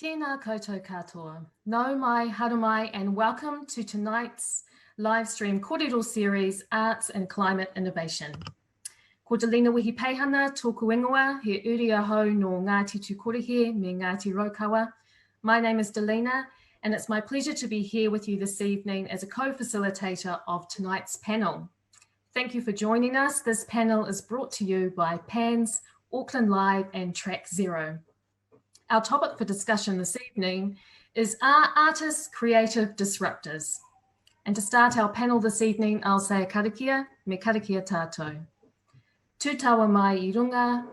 Tēnā koutou katoa. Nau mai, haru mai, and welcome to tonight's live stream kōrero series, Arts and Climate Innovation. Ko Dolina Wehipeihana, tōku ingoa, he uri ahau no Ngāti Tukorehe me Ngāti Raukawa. My name is Dolina, and it's my pleasure to be here with you this evening as a co-facilitator of tonight's panel. Thank you for joining us. This panel is brought to you by PANNZ, Auckland Live and Track Zero. Our topic for discussion this evening is Are Artists Creative Disruptors? And to start our panel this evening, I'll say a karakia, me karakia tātou. Tū taua mai I runga,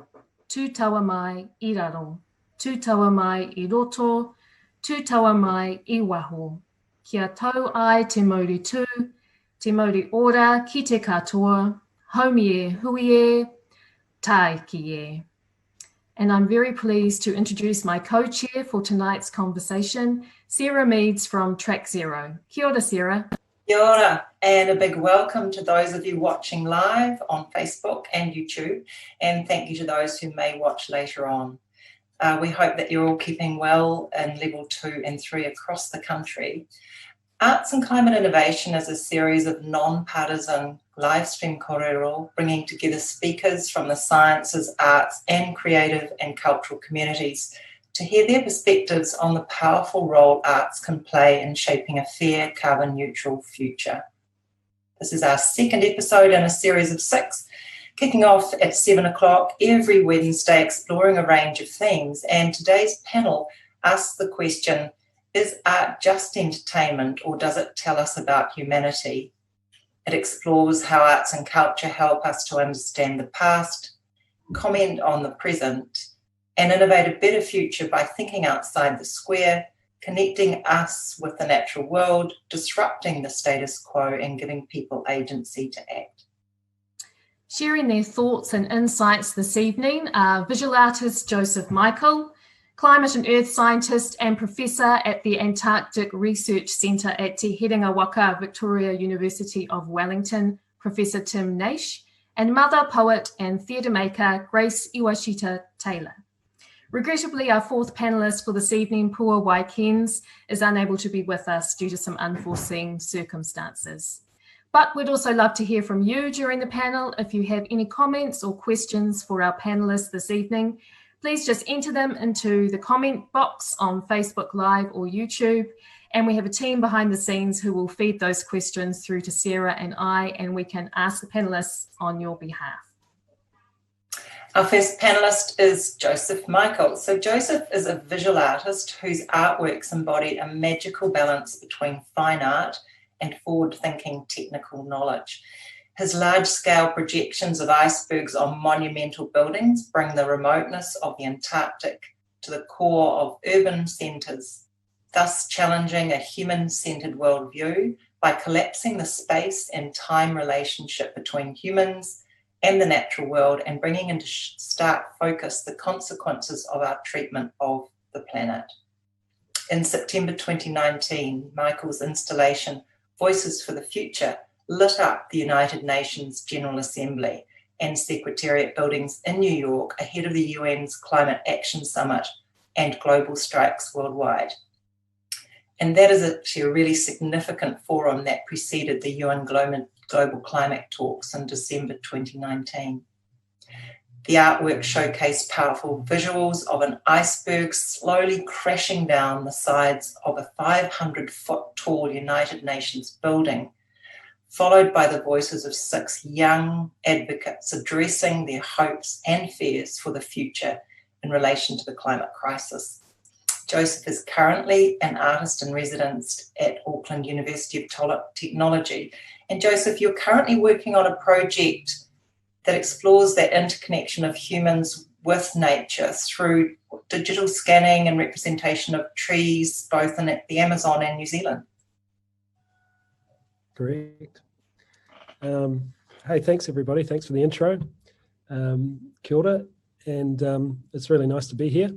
tū taua mai I raro, tū taua mai I roto, tū taua mai I waho. Kia tau ai te mauri tū, te mauri ora ki te katoa, haumi e hui e, tai ki e. And I'm very pleased to introduce my co-chair for tonight's conversation, Sarah Meads from Track Zero. Kia ora, Sarah. Kia ora, and a big welcome to those of you watching live on Facebook and YouTube, and thank you to those who may watch later on. We hope that you're all keeping well in level 2 and 3 across the country. Arts and Climate Innovation is a series of non-partisan live stream kōrero, bringing together speakers from the sciences, arts and creative and cultural communities to hear their perspectives on the powerful role arts can play in shaping a fair, carbon neutral future. This is our second episode in a series of 6, kicking off at 7 o'clock every Wednesday, exploring a range of themes. And today's panel asks the question, is art just entertainment, or does it tell us about humanity? It explores how arts and culture help us to understand the past, comment on the present, and innovate a better future by thinking outside the square, connecting us with the natural world, disrupting the status quo, and giving people agency to act. Sharing their thoughts and insights this evening are visual artist Joseph Michael, climate and earth scientist and professor at the Antarctic Research Centre at Te Herenga Waka, Victoria University of Wellington, Professor Tim Naish, and mother, poet and theatre maker Grace Iwashita-Taylor. Regrettably, our fourth panellist for this evening, Pua Waikens, is unable to be with us due to some unforeseen circumstances. But we'd also love to hear from you during the panel. If you have any comments or questions for our panellists this evening, please just enter them into the comment box on Facebook Live or YouTube. And we have a team behind the scenes who will feed those questions through to Sarah and I, and we can ask the panellists on your behalf. Our first panellist is Joseph Michael. So Joseph is a visual artist whose artworks embody a magical balance between fine art and forward-thinking technical knowledge. His large-scale projections of icebergs on monumental buildings bring the remoteness of the Antarctic to the core of urban centres, thus challenging a human-centred worldview by collapsing the space and time relationship between humans and the natural world and bringing into stark focus the consequences of our treatment of the planet. In September 2019, Michael's installation, Voices for the Future, lit up the United Nations General Assembly and Secretariat buildings in New York ahead of the UN's Climate Action Summit and global strikes worldwide. And that is actually a really significant forum that preceded the UN Global Climate Talks in December 2019. The artwork showcased powerful visuals of an iceberg slowly crashing down the sides of a 500-foot tall United Nations building, followed by the voices of 6 young advocates addressing their hopes and fears for the future in relation to the climate crisis. Joseph is currently an artist in residence at Auckland University of Technology. And Joseph, you're currently working on a project that explores that interconnection of humans with nature through digital scanning and representation of trees, both in the Amazon and New Zealand. Correct. Hey, thanks everybody. Thanks for the intro. Kia ora, and it's really nice to be here.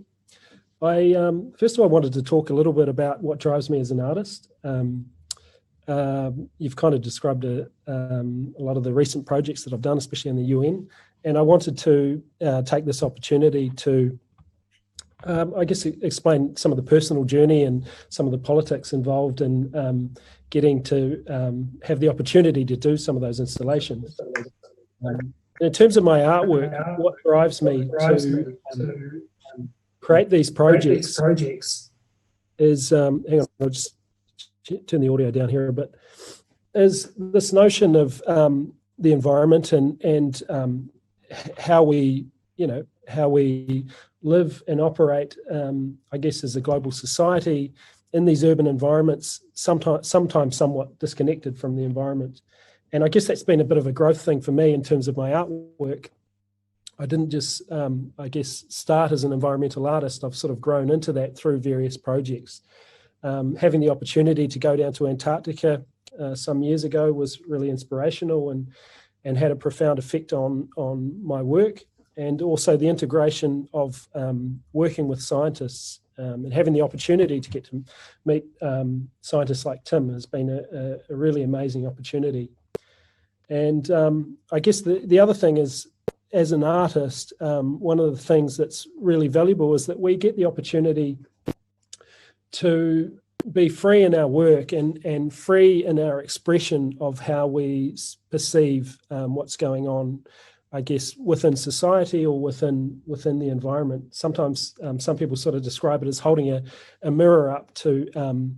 I first of all wanted to talk a little bit about what drives me as an artist. You've kind of described a lot of the recent projects that I've done, especially in the UN, and I wanted to take this opportunity to I guess explain some of the personal journey and some of the politics involved in getting to have the opportunity to do some of those installations. In terms of my artwork, what drives me to create these projects is, hang on, I'll just turn the audio down here a bit, is this notion of the environment and how we, how we live and operate, I guess, as a global society in these urban environments, sometimes somewhat disconnected from the environment. And I guess that's been a bit of a growth thing for me in terms of my artwork. I didn't just, I guess, start as an environmental artist. I've sort of grown into that through various projects. Having the opportunity to go down to Antarctica some years ago was really inspirational and had a profound effect on my work. And also the integration of working with scientists and having the opportunity to get to meet scientists like Tim has been a really amazing opportunity. And I guess the other thing is, as an artist, one of the things that's really valuable is that we get the opportunity to be free in our work and free in our expression of how we perceive what's going on, I guess, within society or within the environment. Sometimes some people sort of describe it as holding a mirror up to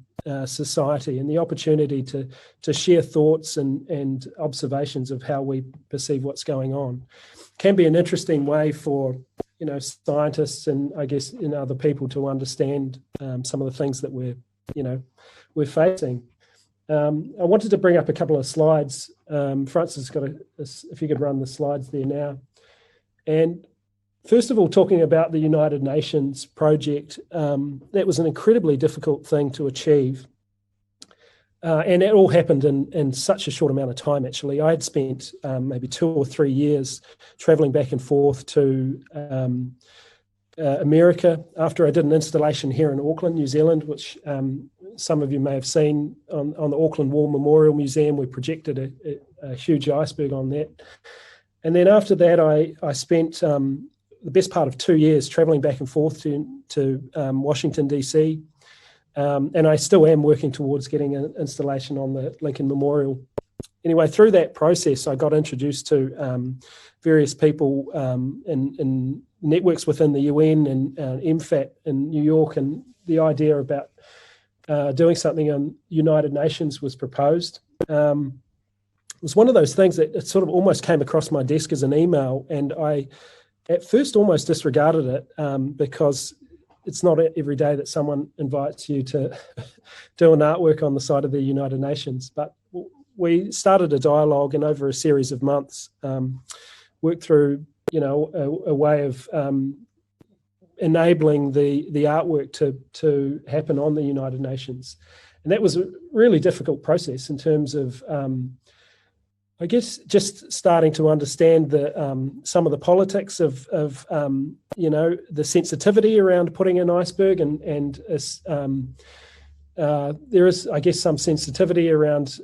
society and the opportunity to share thoughts and observations of how we perceive what's going on. Can be an interesting way for scientists and I guess other people to understand some of the things that we're facing. I wanted to bring up a couple of slides. Francis got if you could run the slides there now. And first of all, talking about the United Nations project, that was an incredibly difficult thing to achieve. And it all happened in such a short amount of time, actually. I had spent maybe 2 or 3 years traveling back and forth to America after I did an installation here in Auckland, New Zealand, which some of you may have seen on the Auckland War Memorial Museum. We projected a huge iceberg on that. And then after that, I spent the best part of 2 years traveling back and forth to Washington, DC. And I still am working towards getting an installation on the Lincoln Memorial. Anyway, through that process, I got introduced to various people in networks within the UN and MFAT in New York, and the idea about doing something on United Nations was proposed. It was one of those things that it sort of almost came across my desk as an email, and I at first almost disregarded it because it's not every day that someone invites you to do an artwork on the side of the United Nations. But we started a dialogue, and over a series of months worked through a way of enabling the artwork to happen on the United Nations. And that was a really difficult process in terms of I guess just starting to understand some of the politics of the sensitivity around putting an iceberg, and there is, I guess, some sensitivity around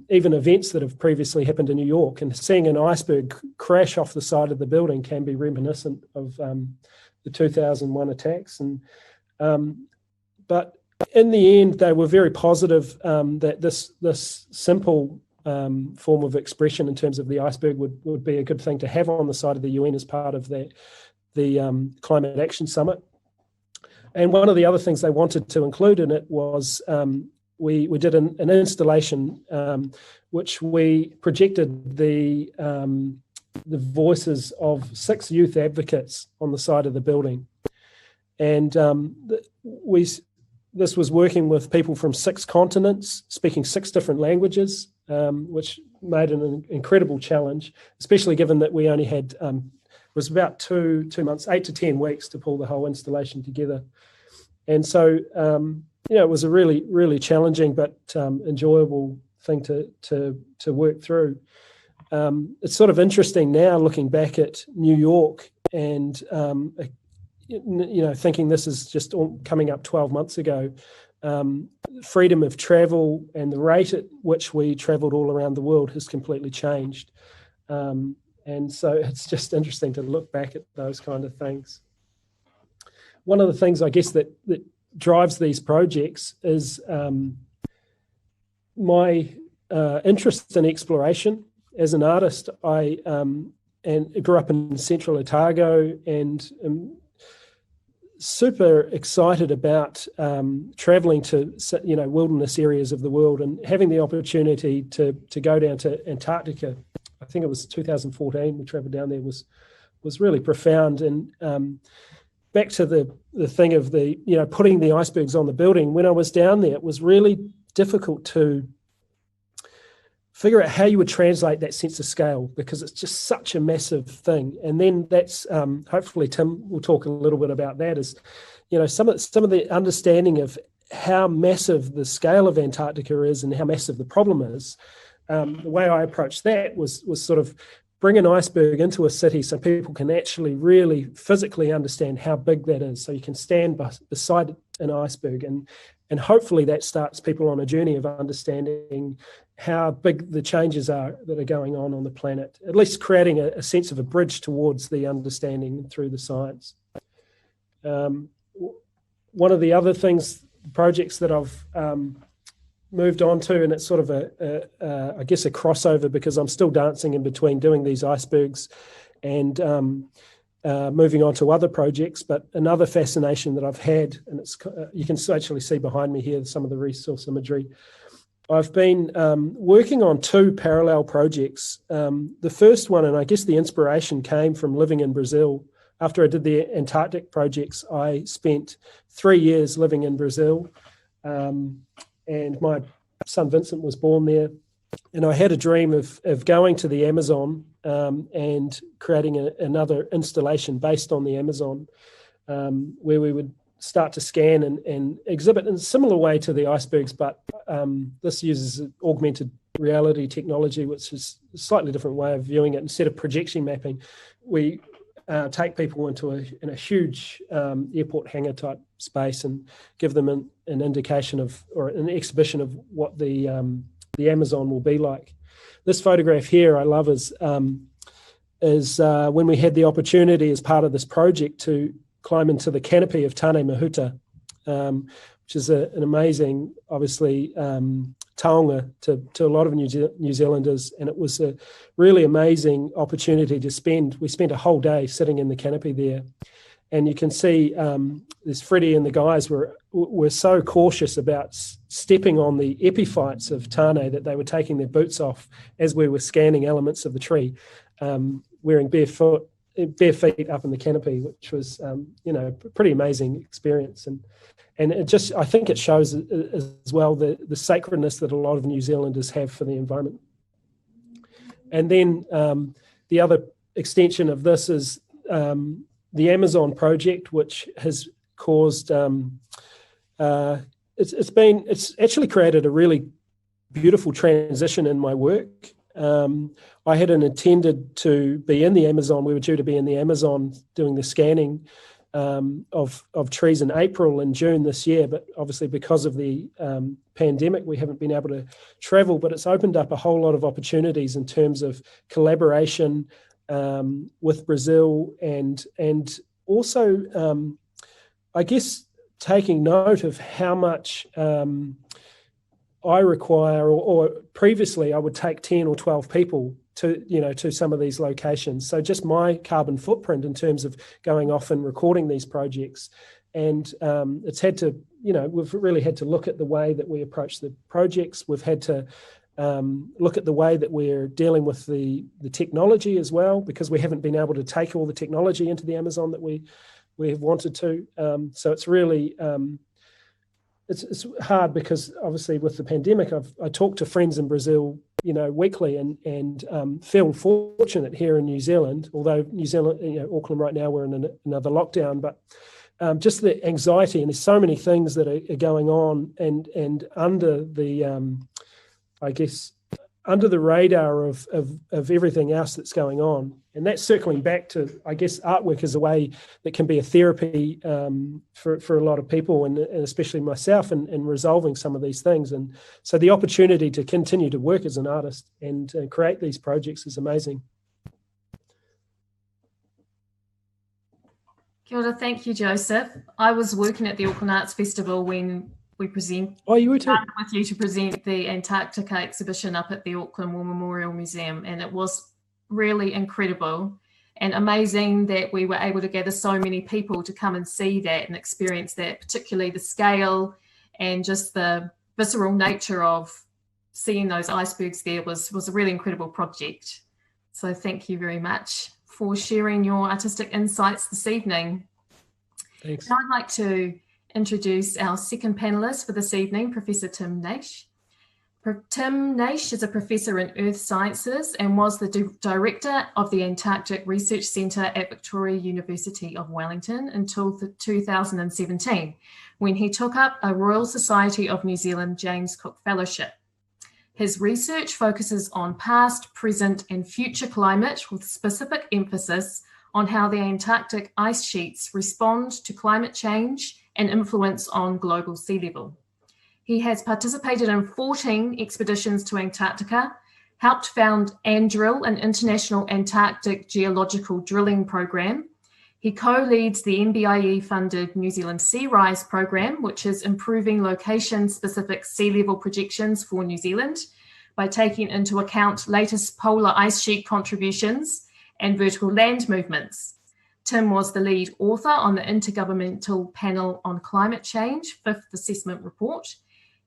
even events that have previously happened in New York, and seeing an iceberg crash off the side of the building can be reminiscent of the 2001 attacks. And but in the end, they were very positive that this simple form of expression in terms of the iceberg would be a good thing to have on the side of the UN as part of the Climate Action Summit. And one of the other things they wanted to include in it was we did an installation which we projected the voices of 6 youth advocates on the side of the building. And this was working with people from 6 continents, speaking 6 different languages, which made an incredible challenge, especially given that we only had, it was about 2 months, 8 to 10 weeks to pull the whole installation together. And so, it was a really, really challenging but enjoyable thing to work through. It's sort of interesting now looking back at New York and, thinking this is just all coming up 12 months ago. Freedom of travel and the rate at which we traveled all around the world has completely changed. And so it's just interesting to look back at those kind of things. one of the things I guess that drives these projects is my interest in exploration. As an artist, I grew up in central Otago and am super excited about traveling to wilderness areas of the world and having the opportunity to go down to Antarctica. I think it was 2014 we traveled down there, was really profound. And back to the thing of putting the icebergs on the building, when I was down there, it was really difficult to figure out how you would translate that sense of scale, because it's just such a massive thing. And then that's hopefully Tim will talk a little bit about that, is some of the understanding of how massive the scale of Antarctica is and how massive the problem is. The way I approached that was sort of bring an iceberg into a city so people can actually really physically understand how big that is. So you can stand beside an iceberg, and hopefully that starts people on a journey of understanding how big the changes are that are going on the planet, at least creating a sense of a bridge towards the understanding through the science. One of the other projects that I've moved on to, and it's sort of I guess a crossover, because I'm still dancing in between doing these icebergs and moving on to other projects. But another fascination that I've had, and it's you can actually see behind me here some of the resource imagery. I've been working on two parallel projects. The first one, and I guess the inspiration came from living in Brazil. After I did the Antarctic projects, I spent 3 years living in Brazil, and my son Vincent was born there. And I had a dream of going to the Amazon and creating another installation based on the Amazon, where we would start to scan and exhibit in a similar way to the icebergs, but this uses augmented reality technology, which is a slightly different way of viewing it. Instead of projection mapping, we take people into a huge airport hangar type space and give them an indication of, or an exhibition of, what the Amazon will be like. This photograph here I love is when we had the opportunity as part of this project to climb into the canopy of Tāne Mahuta, which is an amazing, obviously, taonga to a lot of New Zealanders. And it was a really amazing opportunity to we spent a whole day sitting in the canopy there. And you can see this Freddie and the guys were so cautious about stepping on the epiphytes of Tāne that they were taking their boots off as we were scanning elements of the tree, wearing bare feet up in the canopy, which was a pretty amazing experience. And it just, I think it shows as well the sacredness that a lot of New Zealanders have for the environment. And then the other extension of this is the Amazon project, which has caused it's actually created a really beautiful transition in my work. I hadn't intended to be in the Amazon. We were due to be in the Amazon doing the scanning of trees in April and June this year, but obviously because of the pandemic, we haven't been able to travel. But it's opened up a whole lot of opportunities in terms of collaboration with Brazil, and also, I guess, taking note of how much I require, or previously I would take 10 or 12 people to some of these locations. So just my carbon footprint in terms of going off and recording these projects. And it's had to, we've really had to look at the way that we approach the projects. We've had to look at the way that we're dealing with the technology as well, because we haven't been able to take all the technology into the Amazon that we have wanted to. So it's really, it's hard, because obviously with the pandemic, I talk to friends in Brazil, weekly, and feel fortunate here in New Zealand, although New Zealand, Auckland right now, we're in another lockdown, but just the anxiety, and there's so many things that are going on, and under the, I guess, under the radar of everything else that's going on. And that's circling back to, I guess, artwork is a way that can be a therapy for a lot of people, and especially myself, in resolving some of these things. And so the opportunity to continue to work as an artist and create these projects is amazing. Kia ora, thank you, Joseph. I was working at the Auckland Arts Festival when we you were too. with you to present the Antarctica exhibition up at the Auckland War Memorial Museum, and it was really incredible and amazing that we were able to gather so many people to come and see that and experience that, particularly the scale and just the visceral nature of seeing those icebergs there was a really incredible project. So thank you very much for sharing your artistic insights this evening. Thanks. Now I'd like to introduce our second panellist for this evening, Professor Tim Naish. Tim Naish is a professor in earth sciences and was the director of the Antarctic Research Centre at Victoria University of Wellington until 2017, when he took up a Royal Society of New Zealand James Cook Fellowship. His research focuses on past, present, and future climate, with specific emphasis on how the Antarctic ice sheets respond to climate change and influence on global sea level. He has participated in 14 expeditions to Antarctica, helped found ANDRIL, an international Antarctic geological drilling program. He co-leads the NBIE-funded New Zealand Sea Rise program, which is improving location-specific sea level projections for New Zealand by taking into account latest polar ice sheet contributions and vertical land movements. Tim was the lead author on the Intergovernmental Panel on Climate Change, 5th Assessment Report.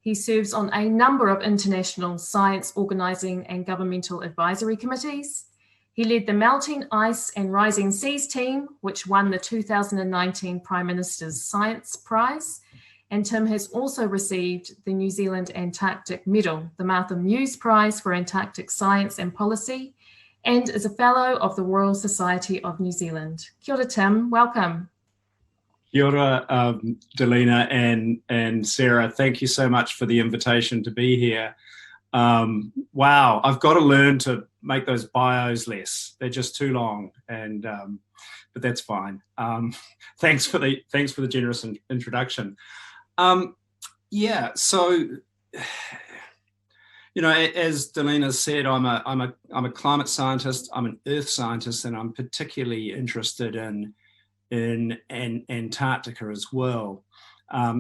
He serves on a number of international science organising and governmental advisory committees. He led the Melting Ice and Rising Seas team, which won the 2019 Prime Minister's Science Prize. And Tim has also received the New Zealand Antarctic Medal, the Martha Muse Prize for Antarctic Science and Policy, and is a Fellow of the Royal Society of New Zealand. Kia ora, Tim, welcome. Kia ora, Dolina and Sarah. Thank you so much for the invitation to be here. Wow, I've got to learn to make those bios less. They're just too long, and but that's fine. Thanks for the generous introduction. Yeah, so you know, as Dolina said, I'm a climate scientist. I'm an earth scientist, and I'm particularly interested in Antarctica as well.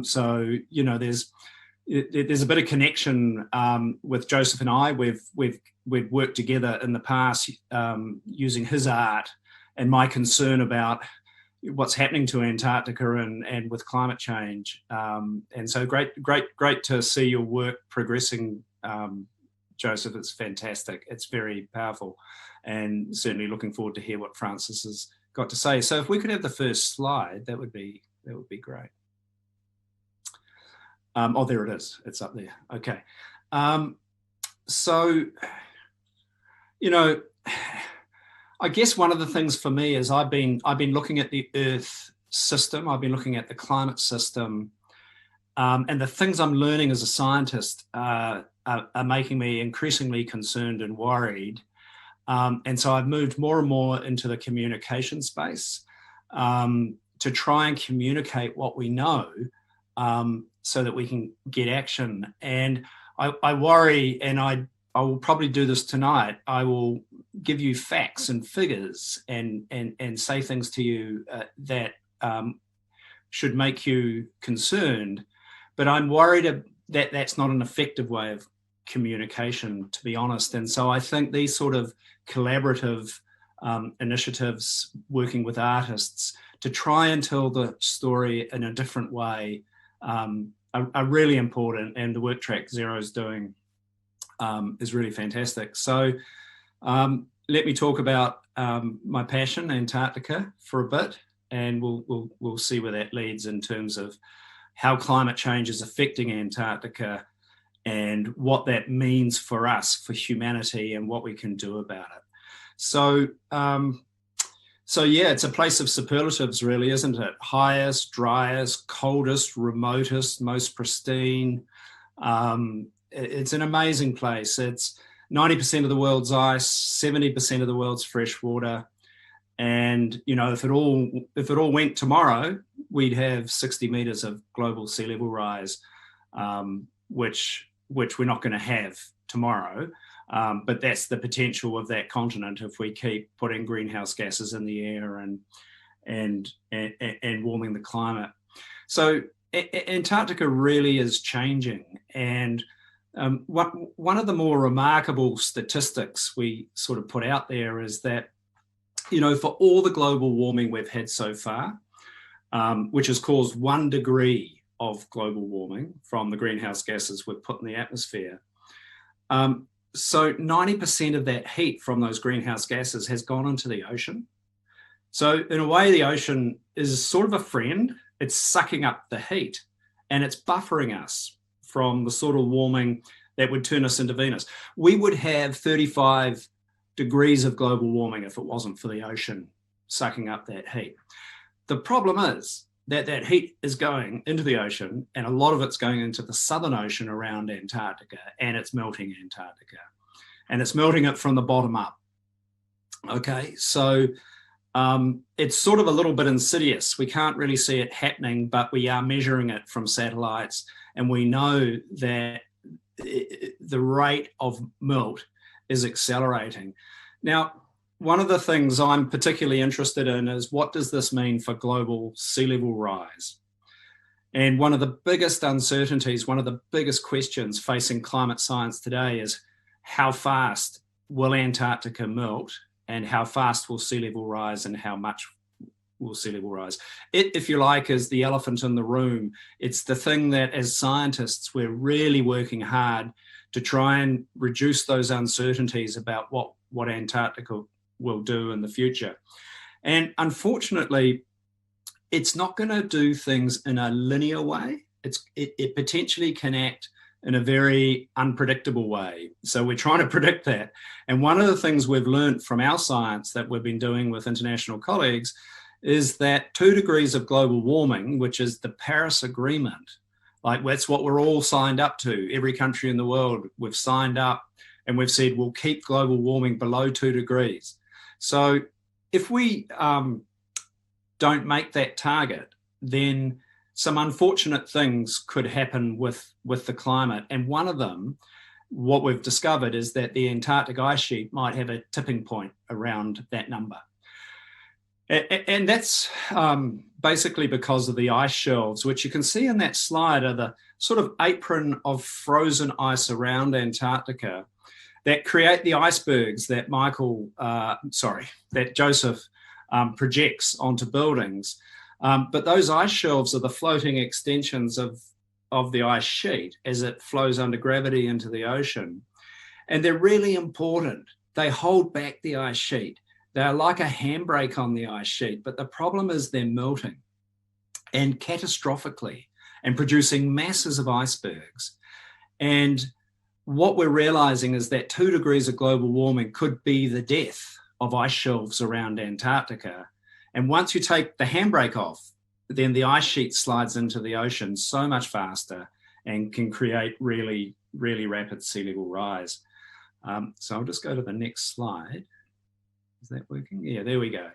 So you know, there's a bit of connection with Joseph and I. We've worked together in the past using his art and my concern about what's happening to Antarctica and with climate change. And so great to see your work progressing, Joseph. It's fantastic. It's very powerful, and certainly looking forward to hear what Francis has got to say. So if we could have the first slide, that would be great. Oh, there it is. It's up there. Okay. So, you know, I guess one of the things for me is I've been looking at the Earth system. I've been looking at the climate system, and the things I'm learning as a scientist are making me increasingly concerned and worried. And so I've moved more and more into the communication space to try and communicate what we know so that we can get action. And I worry, and I will probably do this tonight, I will give you facts and figures and say things to you that should make you concerned. But I'm worried that that's not an effective way of communication, to be honest. And so I think these sort of collaborative initiatives, working with artists to try and tell the story in a different way are really important, and the work Track Zero is doing is really fantastic. So let me talk about my passion, Antarctica, for a bit, and we'll see where that leads in terms of how climate change is affecting Antarctica and what that means for us, for humanity, and what we can do about it. So, so yeah, it's a place of superlatives, really, isn't it? Highest, driest, coldest, remotest, most pristine. It's an amazing place. It's 90% of the world's ice, 70% of the world's fresh water. And, you know, if it all went tomorrow, we'd have 60 meters of global sea level rise, which we're not going to have tomorrow. But that's the potential of that continent if we keep putting greenhouse gases in the air and warming the climate. So Antarctica really is changing, and one of the more remarkable statistics we sort of put out there is that, you know, for all the global warming we've had so far, which has caused 1 degree of global warming from the greenhouse gases we've put in the atmosphere, so 90% of that heat from those greenhouse gases has gone into the ocean. So in a way, the ocean is sort of a friend. It's sucking up the heat and it's buffering us from the sort of warming that would turn us into Venus. We would have 35 degrees of global warming if it wasn't for the ocean sucking up that heat. The problem is that that heat is going into the ocean, and a lot of it's going into the Southern Ocean around Antarctica, and it's melting Antarctica, and it's melting it from the bottom up. Okay, so it's sort of a little bit insidious. We can't really see it happening, but we are measuring it from satellites, and we know that the rate of melt is accelerating. Now, one of the things I'm particularly interested in is, what does this mean for global sea level rise? And one of the biggest uncertainties, one of the biggest questions facing climate science today is, how fast will Antarctica melt, and how fast will sea level rise, and how much will sea level rise? It, if you like, is the elephant in the room. It's the thing that as scientists, we're really working hard to try and reduce those uncertainties about what Antarctica will do in the future. And unfortunately, it's not going to do things in a linear way. It potentially can act in a very unpredictable way. So we're trying to predict that. And one of the things we've learned from our science that we've been doing with international colleagues is that 2 degrees of global warming, which is the Paris Agreement, like that's what we're all signed up to. Every country in the world, we've signed up and we've said we'll keep global warming below 2 degrees. So if we don't make that target, then some unfortunate things could happen with the climate. And one of them, what we've discovered, is that the Antarctic ice sheet might have a tipping point around that number. And that's basically because of the ice shelves, which you can see in that slide are the sort of apron of frozen ice around Antarctica that create the icebergs that Joseph projects onto buildings. But those ice shelves are the floating extensions of the ice sheet as it flows under gravity into the ocean. And they're really important. They hold back the ice sheet. They're like a handbrake on the ice sheet, but the problem is they're melting, and catastrophically, and producing masses of icebergs. And what we're realizing is that 2 degrees of global warming could be the death of ice shelves around Antarctica. And once you take the handbrake off, then the ice sheet slides into the ocean so much faster and can create really, really rapid sea level rise. So I'll just go to the next slide. Is that working? Yeah, there we go.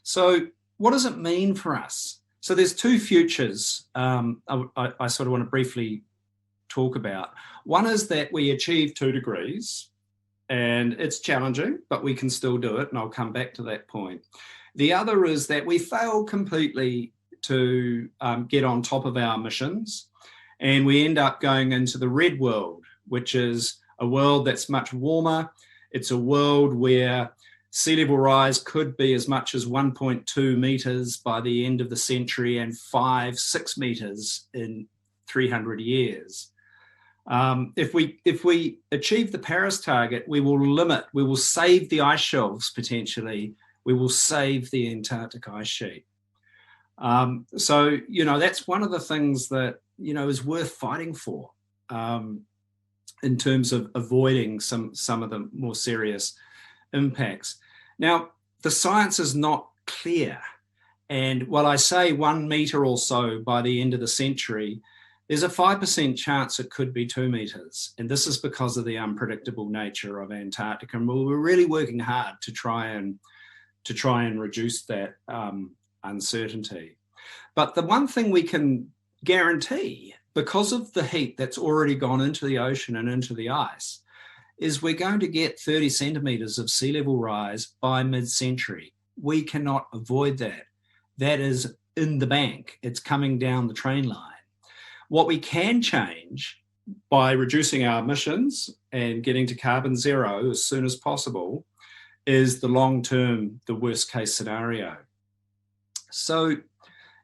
So what does it mean for us? So there's 2 futures I sort of want to briefly talk about. One is that we achieve 2 degrees, and it's challenging, but we can still do it, and I'll come back to that point. The other is that we fail completely to get on top of our emissions, and we end up going into the red world, which is a world that's much warmer. It's a world where sea level rise could be as much as 1.2 meters by the end of the century and 5-6 meters in 300 years. If we achieve the Paris target, we will save the ice shelves potentially. We will save the Antarctic ice sheet. So, you know, that's one of the things that, you know, is worth fighting for in terms of avoiding some of the more serious impacts. Now, the science is not clear. And while I say 1 meter or so by the end of the century, there's a 5% chance it could be 2 meters. And this is because of the unpredictable nature of Antarctica. And we're really working hard to try and reduce that uncertainty. But the one thing we can guarantee, because of the heat that's already gone into the ocean and into the ice, is we're going to get 30 centimeters of sea level rise by mid-century. We cannot avoid that. That is in the bank. It's coming down the train line. What we can change by reducing our emissions and getting to carbon zero as soon as possible is the long-term, the worst case scenario. So,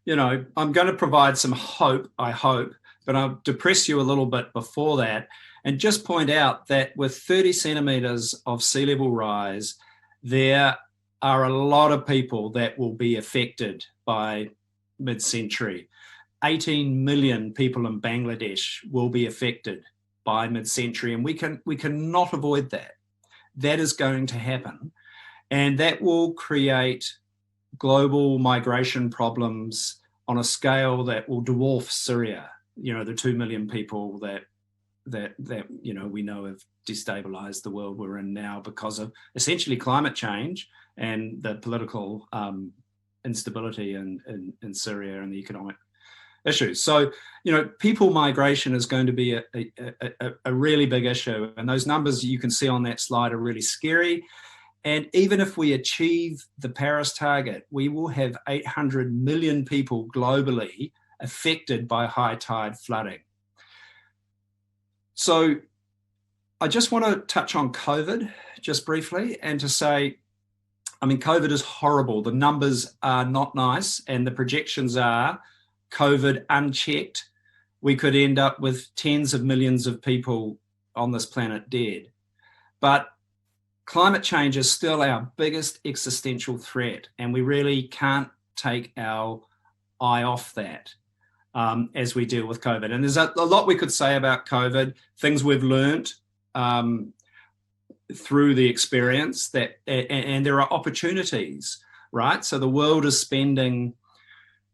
you know, I'm going to provide some hope, I hope, but I'll depress you a little bit before that and just point out that with 30 centimetres of sea level rise, there are a lot of people that will be affected by mid-century. 18 million people in Bangladesh will be affected by mid-century, and we cannot avoid that. That is going to happen, and that will create global migration problems on a scale that will dwarf Syria. You know, the 2 million people that you know we know have destabilized the world we're in now because of essentially climate change and the political instability in Syria and the economic issues. So, you know, people migration is going to be a really big issue. And those numbers you can see on that slide are really scary. And even if we achieve the Paris target, we will have 800 million people globally affected by high tide flooding. So I just want to touch on COVID just briefly and to say, I mean, COVID is horrible. The numbers are not nice, and the projections are COVID unchecked, we could end up with tens of millions of people on this planet dead. But climate change is still our biggest existential threat, and we really can't take our eye off that as we deal with COVID. And there's a lot we could say about COVID, things we've learned through the experience, and there are opportunities, right? So the world is spending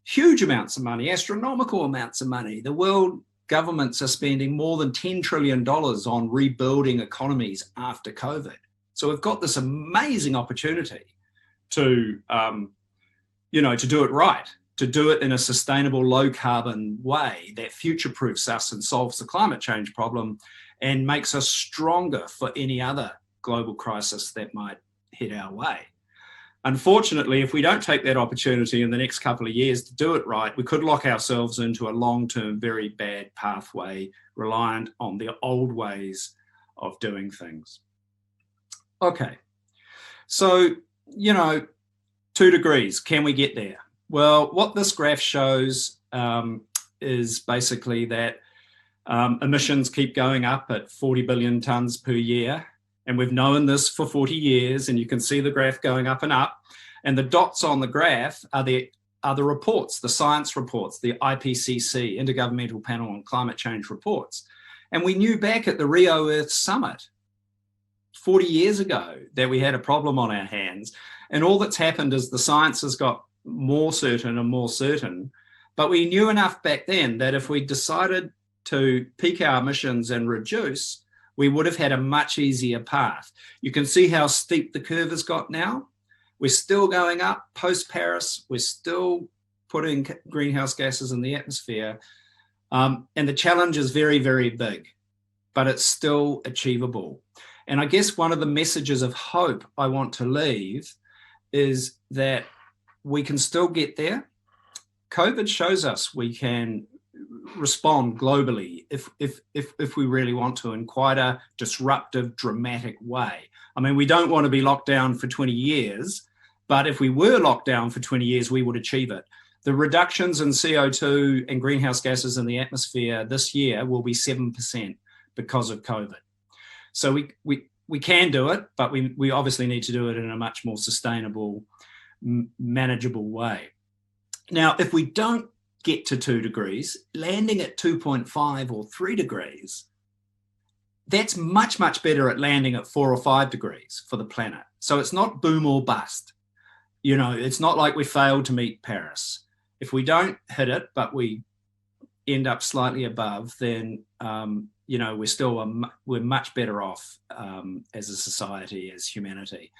huge amounts of money, astronomical amounts of money. The world governments are spending more than $10 trillion on rebuilding economies after COVID. So we've got this amazing opportunity to, you know, to do it right, to do it in a sustainable, low carbon way that future-proofs us and solves the climate change problem and makes us stronger for any other global crisis that might hit our way. Unfortunately, if we don't take that opportunity in the next couple of years to do it right, we could lock ourselves into a long-term, very bad pathway reliant on the old ways of doing things. Okay, so, you know, 2 degrees, can we get there? Well, what this graph shows is basically that emissions keep going up at 40 billion tonnes per year. And we've known this for 40 years, and you can see the graph going up and up. And the dots on the graph are the reports, the science reports, the IPCC, Intergovernmental Panel on Climate Change reports. And we knew back at the Rio Earth Summit 40 years ago that we had a problem on our hands. And all that's happened is the science has got more certain and more certain. But we knew enough back then that if we decided to peak our emissions and reduce, we would have had a much easier path. You can see how steep the curve has got now. We're still going up post-Paris. We're still putting greenhouse gases in the atmosphere. And the challenge is very, very big, but it's still achievable. And I guess one of the messages of hope I want to leave is that we can still get there. COVID shows us we can respond globally if we really want to in quite a disruptive, dramatic way. I mean, we don't want to be locked down for 20 years, but if we were locked down for 20 years, we would achieve it. The reductions in CO2 and greenhouse gases in the atmosphere this year will be 7% because of COVID. So we can do it, but we obviously need to do it in a much more sustainable, manageable way. Now, if we don't get to 2 degrees, landing at 2.5 or 3 degrees, that's much, much better at landing at 4 or 5 degrees for the planet. So it's not boom or bust. You know, it's not like we failed to meet Paris. If we don't hit it, but we end up slightly above, then, you know, we're much better off as a society, as humanity.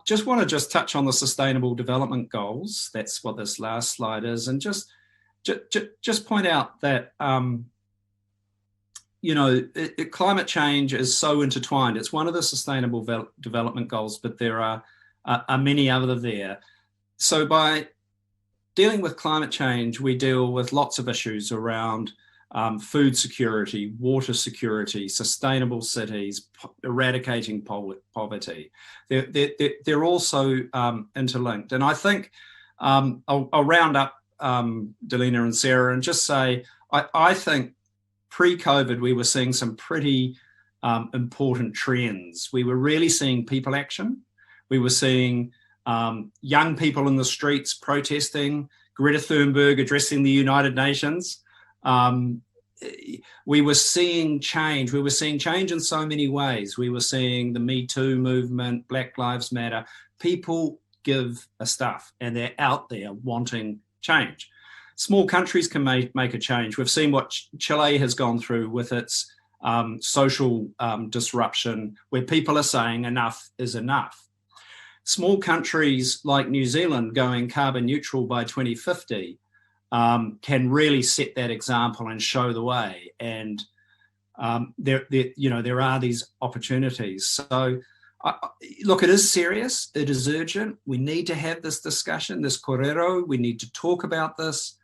Just want to touch on the Sustainable Development Goals. That's what this last slide is. And just point out that, you know, climate change is so intertwined. It's one of the Sustainable Development Goals, but there are many other there. So by dealing with climate change, we deal with lots of issues around food security, water security, sustainable cities, eradicating poverty. They're also interlinked. And I think I'll round up Dolina and Sarah and just say, I think pre-COVID, we were seeing some pretty important trends. We were really seeing people action. We were seeing young people in the streets protesting, Greta Thunberg addressing the United Nations. We were seeing change. We were seeing change in so many ways. We were seeing the Me Too movement, Black Lives Matter. People give a stuff and they're out there wanting change. Small countries can make a change. We've seen what Chile has gone through with its social disruption, where people are saying enough is enough. Small countries like New Zealand going carbon neutral by 2050 can really set that example and show the way. And there are these opportunities. So look, it is serious. It is urgent. We need to have this discussion, this korero. We need to talk about this.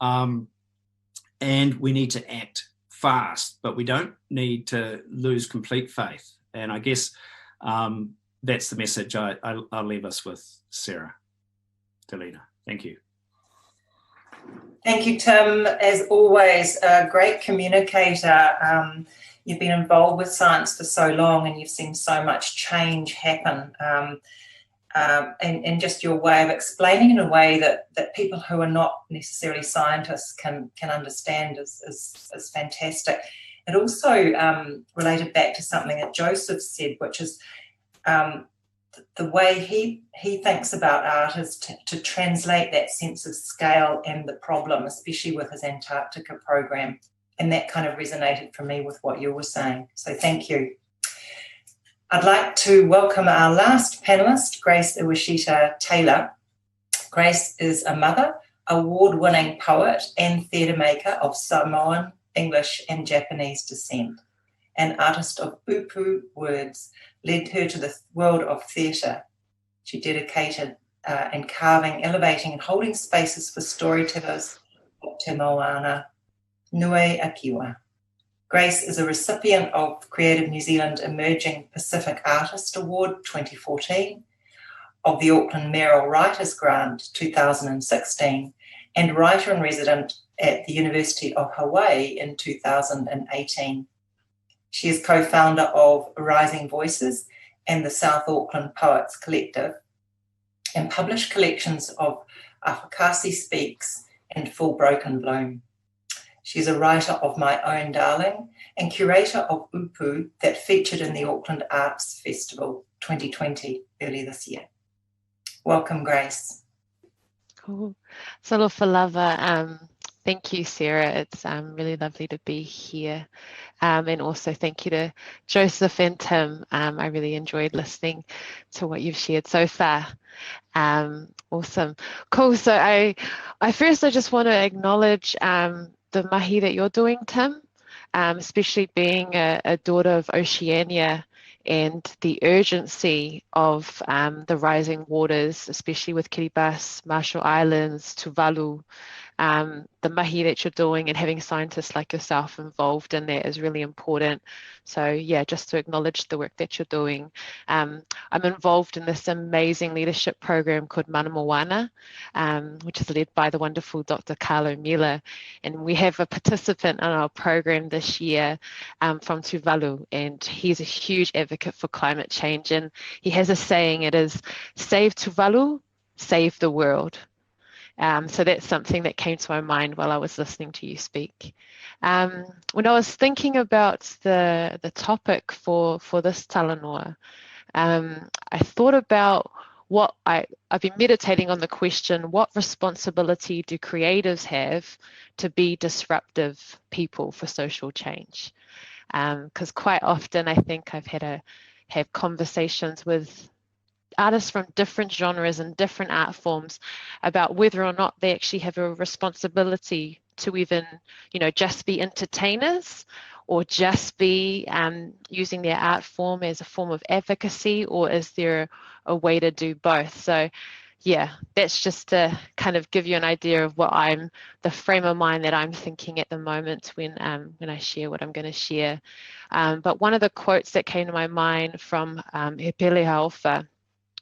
And we need to act fast, but we don't need to lose complete faith. And I guess that's the message I'll leave us with, Sarah. Dolina, thank you. Thank you, Tim. As always, a great communicator. You've been involved with science for so long and you've seen so much change happen. And just your way of explaining in a way that people who are not necessarily scientists can understand is fantastic. It also related back to something that Joseph said, which is the way he thinks about art is to translate that sense of scale and the problem, especially with his Antarctica program. And that kind of resonated for me with what you were saying. So thank you. I'd like to welcome our last panellist, Grace Iwashita-Taylor. Grace is a mother, award-winning poet and theatre maker of Samoan, English and Japanese descent. An artist of upu words led her to the world of theatre. She dedicated in carving, elevating and holding spaces for storytellers of Te Moana Nui Akiwa. Grace is a recipient of Creative New Zealand Emerging Pacific Artist Award 2014, of the Auckland Mayoral Writers Grant 2016, and writer-in-resident at the University of Hawaii in 2018. She is co-founder of Rising Voices and the South Auckland Poets Collective, and published collections of Afakasi Speaks and Full Broken Bloom. She's a writer of My Own Darling and curator of Upu that featured in the Auckland Arts Festival 2020 early this year. Welcome, Grace. Cool. Solo for lava. Thank you, Sarah. It's really lovely to be here. And also thank you to Joseph and Tim. I really enjoyed listening to what you've shared so far. Awesome. Cool. So I just want to acknowledge the mahi that you're doing, Tim, especially being a daughter of Oceania and the urgency of the rising waters, especially with Kiribati, Marshall Islands, Tuvalu. The mahi that you're doing and having scientists like yourself involved in that is really important. So yeah, just to acknowledge the work that you're doing. I'm involved in this amazing leadership program called Mana Moana, which is led by the wonderful Dr. Carlo Miller. And we have a participant in our program this year from Tuvalu, and he's a huge advocate for climate change. And he has a saying, it is, save Tuvalu, save the world. So that's something that came to my mind while I was listening to you speak. When I was thinking about the topic for this talanoa, I thought about what I've been meditating on the question, what responsibility do creatives have to be disruptive people for social change? Because quite often I think I've have conversations with artists from different genres and different art forms about whether or not they actually have a responsibility to even, just be entertainers or just be using their art form as a form of advocacy, or is there a way to do both? So yeah, that's just to kind of give you an idea of the frame of mind that I'm thinking at the moment when I share what I'm going to share. But one of the quotes that came to my mind from He Pelehaofa,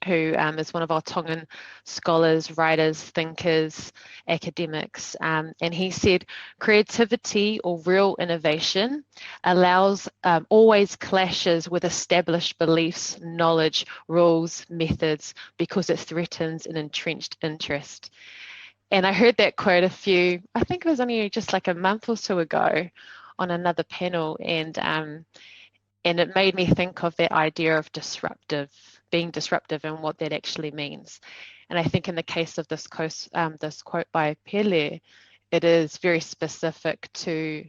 who is one of our Tongan scholars, writers, thinkers, academics. And he said, creativity or real innovation always clashes with established beliefs, knowledge, rules, methods, because it threatens an entrenched interest. And I heard that quote I think it was only just like a month or so ago on another panel. And it made me think of that idea of being disruptive and what that actually means. And I think in the case of this quote by Pele, it is very specific to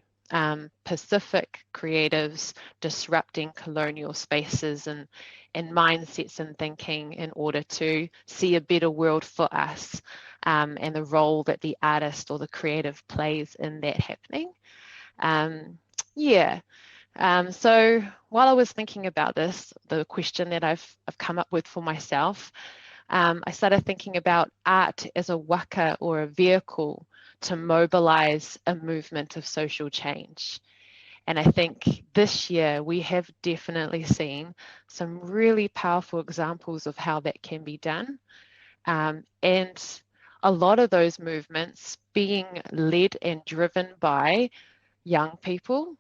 Pacific creatives disrupting colonial spaces and mindsets and thinking in order to see a better world for us, and the role that the artist or the creative plays in that happening. So while I was thinking about this, the question that I've come up with for myself, I started thinking about art as a waka or a vehicle to mobilize a movement of social change. And I think this year we have definitely seen some really powerful examples of how that can be done. And a lot of those movements being led and driven by young people,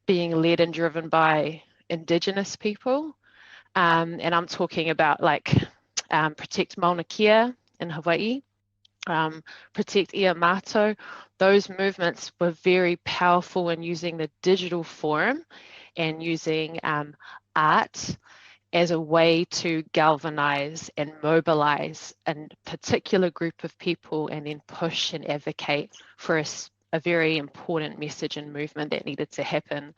being led and driven by Indigenous people. And I'm talking about like Protect Mauna Kea in Hawaii, Protect Ia Mātou. Those movements were very powerful in using the digital forum and using art as a way to galvanize and mobilize a particular group of people and then push and advocate for a very important message and movement that needed to happen.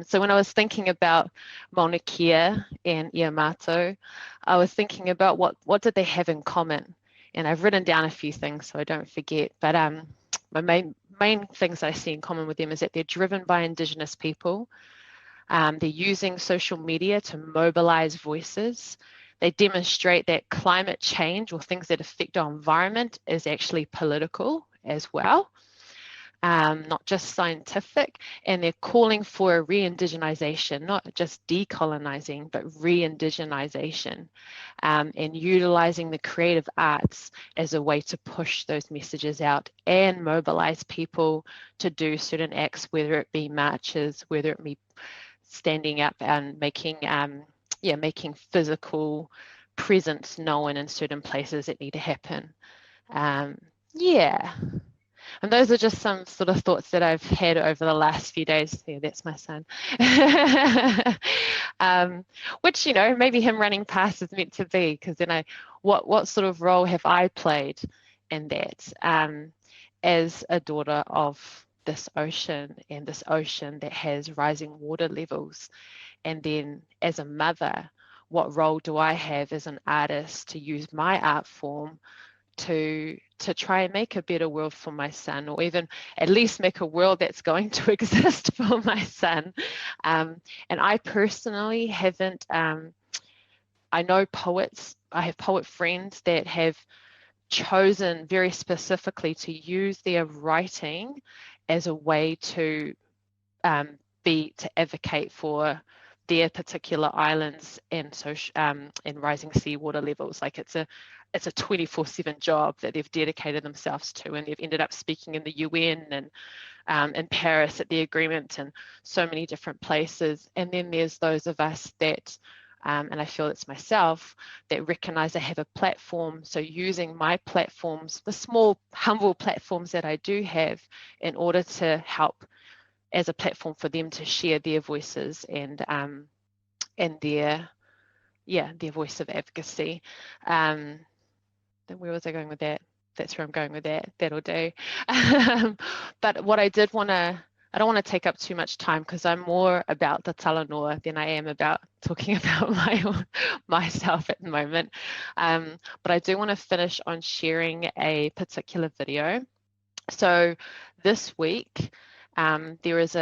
So when I was thinking about Mauna Kea and Ia Mātou, I was thinking about what did they have in common? And I've written down a few things so I don't forget. But my main things I see in common with them is that they're driven by Indigenous people. They're using social media to mobilize voices. They demonstrate that climate change or things that affect our environment is actually political as well. Not just scientific, and they're calling for a re-indigenization, not just decolonizing, but re-indigenization, and utilizing the creative arts as a way to push those messages out and mobilize people to do certain acts, whether it be marches, whether it be standing up and making physical presence known in certain places that need to happen. And those are just some sort of thoughts that I've had over the last few days. Yeah, that's my son. Which, maybe him running past is meant to be, because then what sort of role have I played in that as a daughter of this ocean, and this ocean that has rising water levels? And then as a mother, what role do I have as an artist to use my art form to try and make a better world for my son, or even at least make a world that's going to exist for my son? And I personally haven't, I know poets, I have poet friends that have chosen very specifically to use their writing as a way to advocate for their particular islands and rising seawater levels. Like it's a 24/7 job that they've dedicated themselves to, and they've ended up speaking in the UN and in Paris at the agreement and so many different places. And then there's those of us that, and I feel it's myself, that recognize I have a platform. So using my platforms, the small, humble platforms that I do have, in order to help as a platform for them to share their voices and their voice of advocacy. Then where was I going with that? That's where I'm going with that. That'll do. But what I don't want to take up too much time, because I'm more about the Talanoa than I am about talking about myself at the moment. But I do want to finish on sharing a particular video. So this week, there is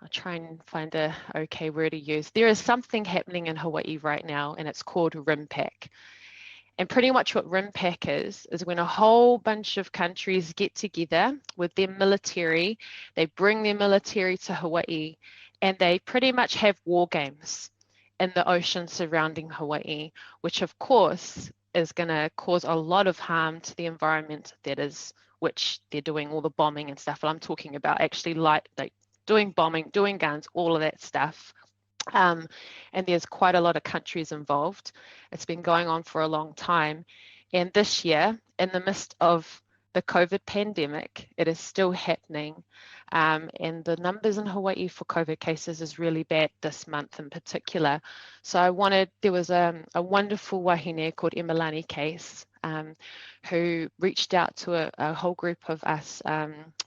I'll try and find a okay word to use. There is something happening in Hawaii right now, and it's called Rimpac. And pretty much what Rimpac is when a whole bunch of countries get together with their military, they bring their military to Hawaii, and they pretty much have war games in the ocean surrounding Hawaii, which of course is going to cause a lot of harm to the environment, that is, which they're doing all the bombing and stuff. And I'm talking about actually like doing bombing, doing guns, all of that stuff. And there's quite a lot of countries involved. It's been going on for a long time. And this year, in the midst of the COVID pandemic, it is still happening. And the numbers in Hawaii for COVID cases is really bad this month in particular. So there was a wonderful wahine called Emelani Case, who reached out to a whole group of us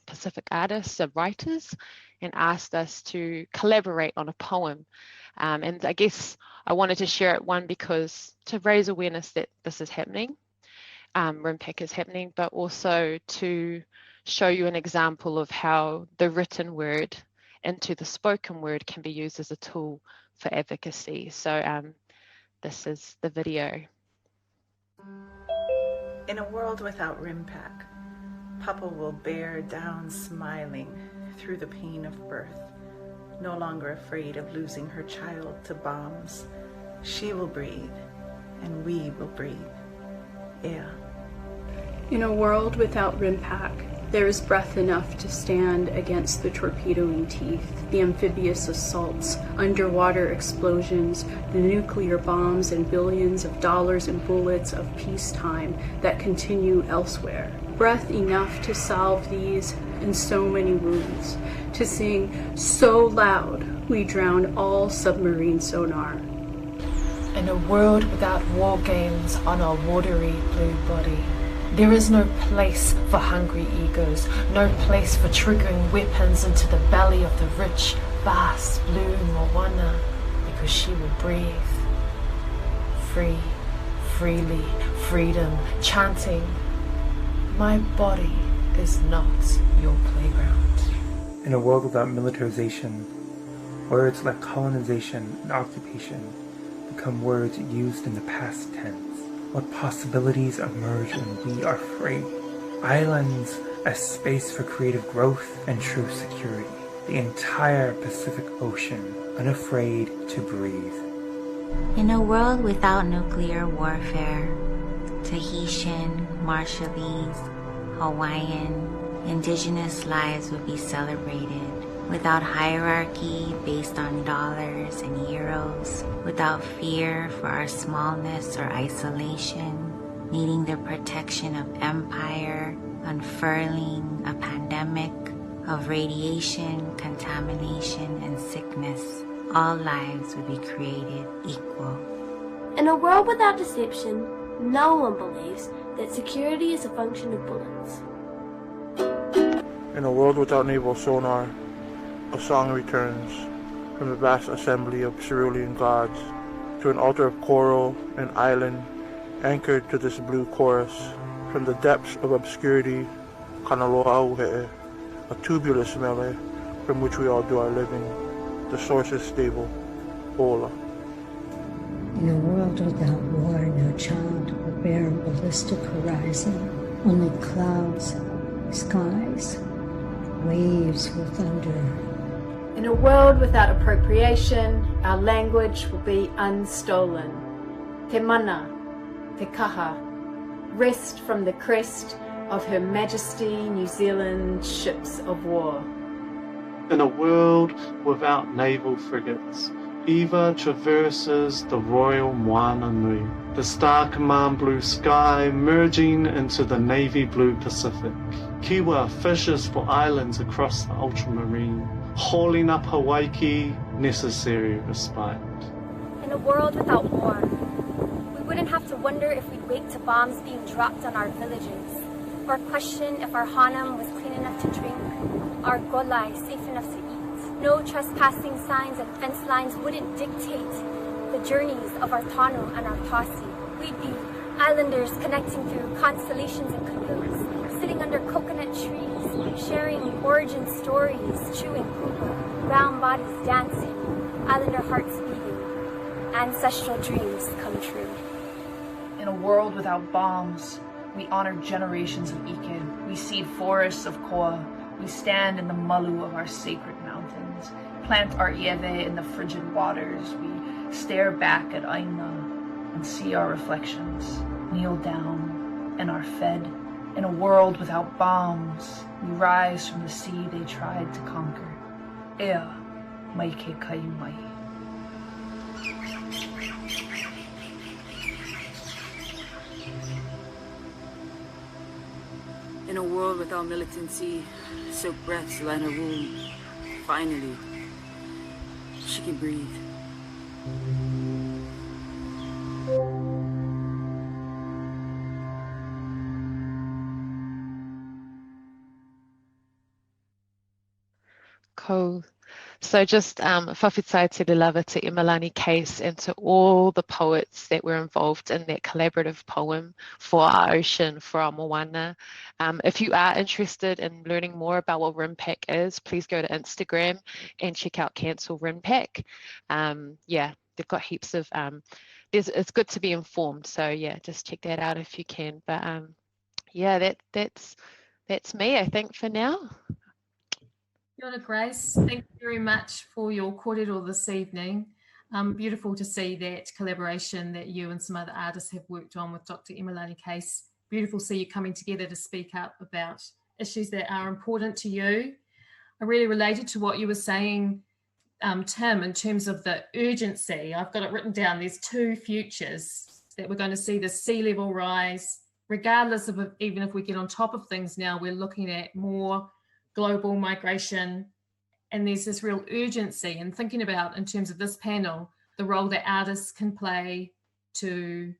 Pacific artists and writers and asked us to collaborate on a poem. And I guess I wanted to share it, one, because to raise awareness that this is happening, Rimpac is happening, but also to show you an example of how the written word into the spoken word can be used as a tool for advocacy. So this is the video. In a world without Rimpac, Papa will bear down smiling through the pain of birth, no longer afraid of losing her child to bombs. She will breathe, and we will breathe. Yeah. In a world without Rimpac, there is breath enough to stand against the torpedoing teeth, the amphibious assaults, underwater explosions, the nuclear bombs, and billions of dollars and bullets of peacetime that continue elsewhere. Breath enough to salve these and so many wounds, to sing so loud we drown all submarine sonar. In a world without war games on our watery blue body, there is no place for hungry egos, no place for triggering weapons into the belly of the rich, vast blue moana, because she will breathe. Free, freely, freedom, chanting, my body is not your playground. In a world without militarization, words like colonization and occupation become words used in the past tense. What possibilities emerge when we are free? Islands as space for creative growth and true security. The entire Pacific Ocean unafraid to breathe. In a world without nuclear warfare, Tahitian, Marshallese, Hawaiian, indigenous lives would be celebrated without hierarchy based on dollars and euros, without fear for our smallness or isolation, needing the protection of empire, unfurling a pandemic of radiation, contamination, and sickness. All lives would be created equal. In a world without deception, no one believes that security is a function of bullets. In a world without naval sonar, a song returns from the vast assembly of cerulean gods to an altar of coral and island anchored to this blue chorus. From the depths of obscurity, Kanaloa Auhe'e, a tubulous mele from which we all do our living. The source is stable. Ola. In a world without war, no child will bear a ballistic horizon, only clouds, skies, waves will thunder. In a world without appropriation, our language will be unstolen. Te mana, te kaha, rest from the crest of Her Majesty New Zealand ships of war. In a world without naval frigates, Eva traverses the Royal Moana Nui, the Star Command blue sky merging into the navy blue Pacific. Kiwa fishes for islands across the ultramarine, hauling up Hawaii necessary respite. In a world without war, we wouldn't have to wonder if we'd wake to bombs being dropped on our villages, or question if our hanam was clean enough to drink, our golai safe enough to eat. No trespassing signs and fence lines wouldn't dictate the journeys of our tano and our posse. We'd be islanders connecting through constellations and canoes, sitting sitting under coconut trees, sharing origin stories, chewing kupa, brown bodies dancing, islander hearts beating, ancestral dreams come true. In a world without bombs, we honor generations of Iken. We seed forests of koa. We stand in the malu of our sacred mountains, plant our ieve in the frigid waters. We stare back at Aina and see our reflections, kneel down and are fed. In a world without bombs, we rise from the sea they tried to conquer. Ea mai ke kai mai. In a world without militancy, silk breaths line a room. Finally, she can breathe. Cool. So just whawhitai te lava to Imalani Case and to all the poets that were involved in that collaborative poem for our ocean, for our moana. If you are interested in learning more about what Rimpac is, please go to Instagram and check out Cancel Rimpac. Yeah, they've got heaps of, it's good to be informed. So yeah, just check that out if you can. But yeah, that's me, I think, for now. Kia ora, Grace. Thank you very much for your kōrero this evening. Beautiful to see that collaboration that you and some other artists have worked on with Dr. Imalani Case. Beautiful to see you coming together to speak up about issues that are important to you. I really related to what you were saying, Tim, in terms of the urgency. I've got it written down. There's two futures that we're going to see: the sea level rise, regardless of even if we get on top of things now, we're looking at more global migration, and there's this real urgency and thinking about, in terms of this panel, the role that artists can play to,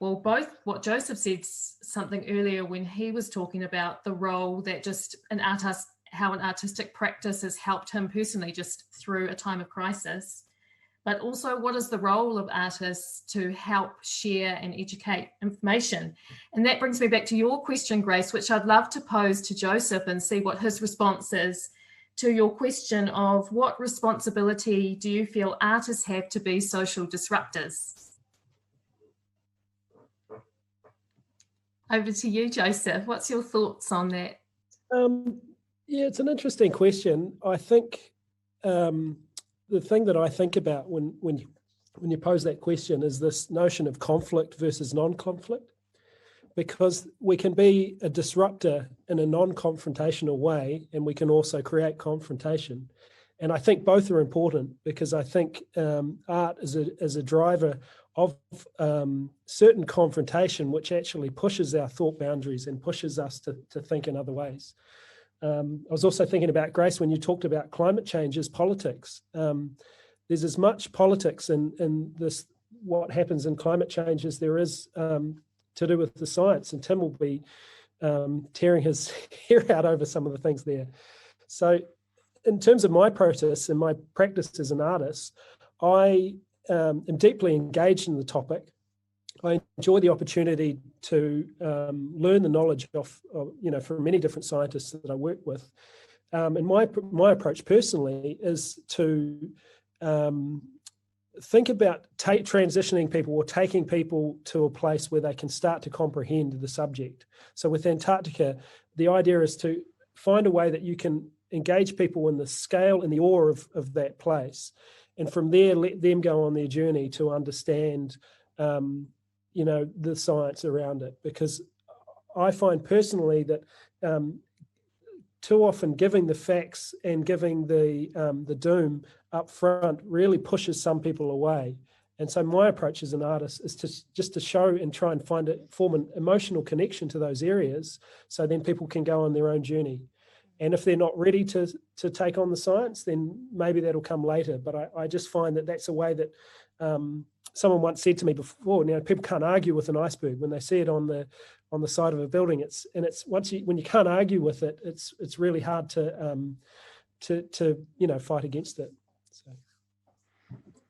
well, both what Joseph said something earlier when he was talking about the role that just an artist, how an artistic practice has helped him personally just through a time of crisis, but also what is the role of artists to help share and educate information. And that brings me back to your question, Grace, which I'd love to pose to Joseph and see what his response is to your question of what responsibility do you feel artists have to be social disruptors? Over to you, Joseph. What's your thoughts on that? Yeah, it's an interesting question. I think the thing that I think about when you pose that question is this notion of conflict versus non-conflict, because we can be a disruptor in a non-confrontational way, and we can also create confrontation. And I think both are important, because I think art is a driver of certain confrontation, which actually pushes our thought boundaries and pushes us to think in other ways. I was also thinking about, Grace, when you talked about climate change as politics. There's as much politics in this, what happens in climate change, as there is to do with the science. And Tim will be tearing his hair out over some of the things there. So in terms of my process and my practice as an artist, I am deeply engaged in the topic. I enjoy the opportunity to learn the knowledge of from many different scientists that I work with. And my approach personally is to think about transitioning people, or taking people to a place where they can start to comprehend the subject. So with Antarctica, the idea is to find a way that you can engage people in the scale and the awe of that place. And from there, let them go on their journey to understand the science around it, because I find personally that too often giving the facts and giving the doom up front really pushes some people away. And so my approach as an artist is to show and try and form an emotional connection to those areas, so then people can go on their own journey. And if they're not ready to take on the science, then maybe that'll come later. But I just find that that's a way that someone once said to me before, people can't argue with an iceberg. When they see it on the side of a building, when you can't argue with it, it's really hard to fight against it. So.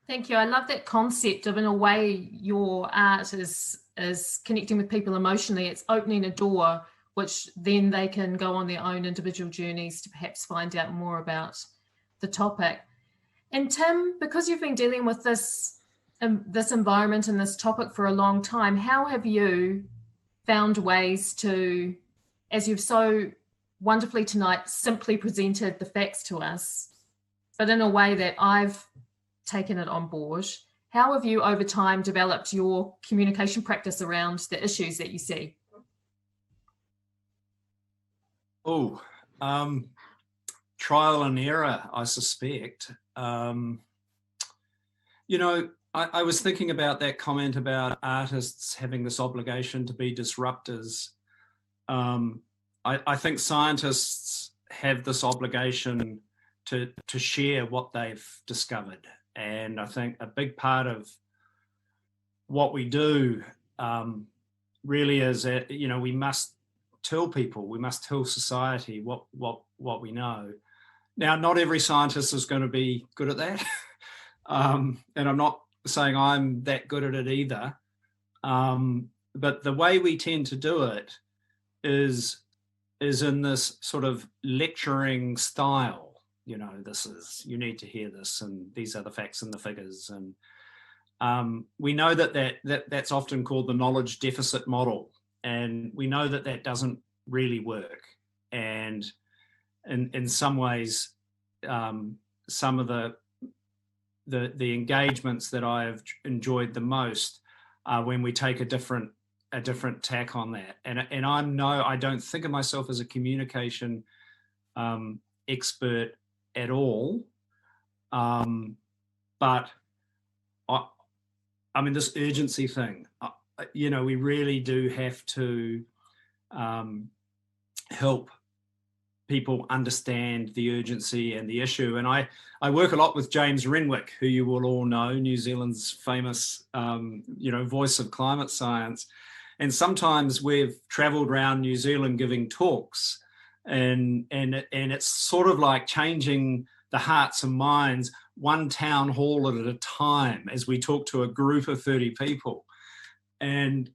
Thank you. I love that concept of, in a way, your art is connecting with people emotionally. It's opening a door which then they can go on their own individual journeys to perhaps find out more about the topic. And Tim, because you've been dealing with this environment and this topic for a long time, how have you found ways to, as you've so wonderfully tonight simply presented the facts to us, but in a way that I've taken it on board, how have you over time developed your communication practice around the issues that you see? Oh, trial and error, I suspect. You know, I was thinking about that comment about artists having this obligation to be disruptors. I think scientists have this obligation to share what they've discovered. And I think a big part of what we do really is that, you know, we must tell people, we must tell society what we know. Now, not every scientist is going to be good at that. And I'm not saying I'm that good at it either. But the way we tend to do it is in this sort of lecturing style. You know, you need to hear this, and these are the facts and the figures. And we know that's often called the knowledge deficit model. And we know that doesn't really work. And in some ways, some of the engagements that I have enjoyed the most are when we take a different tack on that. And I don't think of myself as a communication expert at all, but I mean, this urgency thing, you know, we really do have to help people understand the urgency and the issue. And I work a lot with James Renwick, who you will all know, New Zealand's famous, you know, voice of climate science. And sometimes we've travelled around New Zealand giving talks, and it's sort of like changing the hearts and minds one town hall at a time as we talk to a group of 30 people. And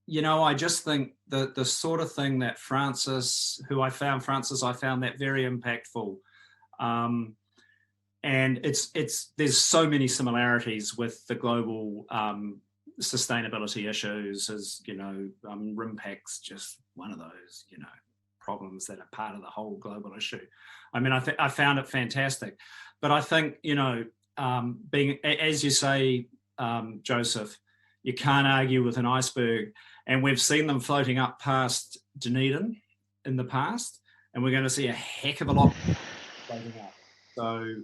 you know, I just think that the sort of thing that Francis, I found that very impactful. And there's so many similarities with the global sustainability issues, as you know, Rimpac's just one of those, you know, problems that are part of the whole global issue. I mean, I found it fantastic, but I think, you know, being, as you say, Joseph, you can't argue with an iceberg, and we've seen them floating up past Dunedin in the past, and we're going to see a heck of a lot floating up. So,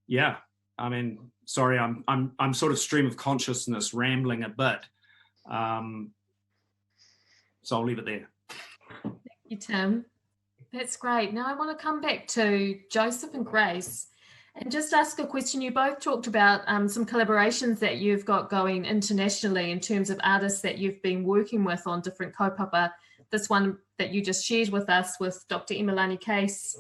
yeah, I mean, sorry, I'm sort of stream of consciousness rambling a bit, so I'll leave it there. Thank you, Tim. That's great. Now I want to come back to Joseph and Grace and just ask a question. You both talked about some collaborations that you've got going internationally in terms of artists that you've been working with on different kaupapa. This one that you just shared with us with Dr. Imalani Case.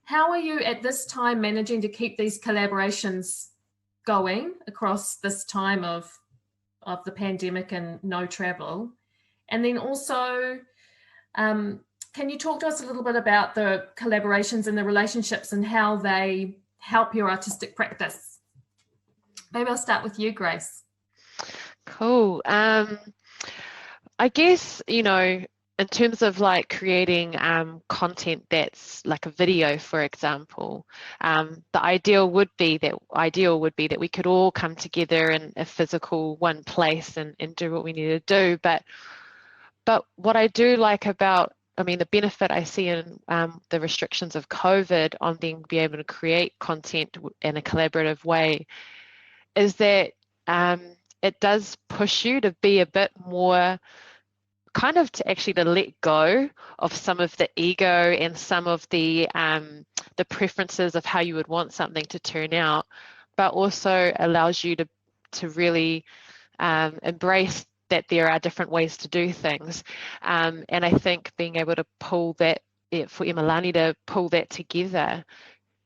How are you at this time managing to keep these collaborations going across this time of the pandemic and no travel? And then also, can you talk to us a little bit about the collaborations and the relationships and how they help your artistic practice? Maybe I'll start with you, Grace. Cool. I guess, you know, in terms of like creating content that's like a video, for example, the ideal would be that we could all come together in a physical one place and do what we need to do. But what I do like about, I mean, the benefit I see in the restrictions of COVID on being able to create content in a collaborative way is that it does push you to be a bit more kind of to let go of some of the ego and some of the preferences of how you would want something to turn out, but also allows you to really embrace that there are different ways to do things. And I think being able to pull that, for Imalani to pull that together,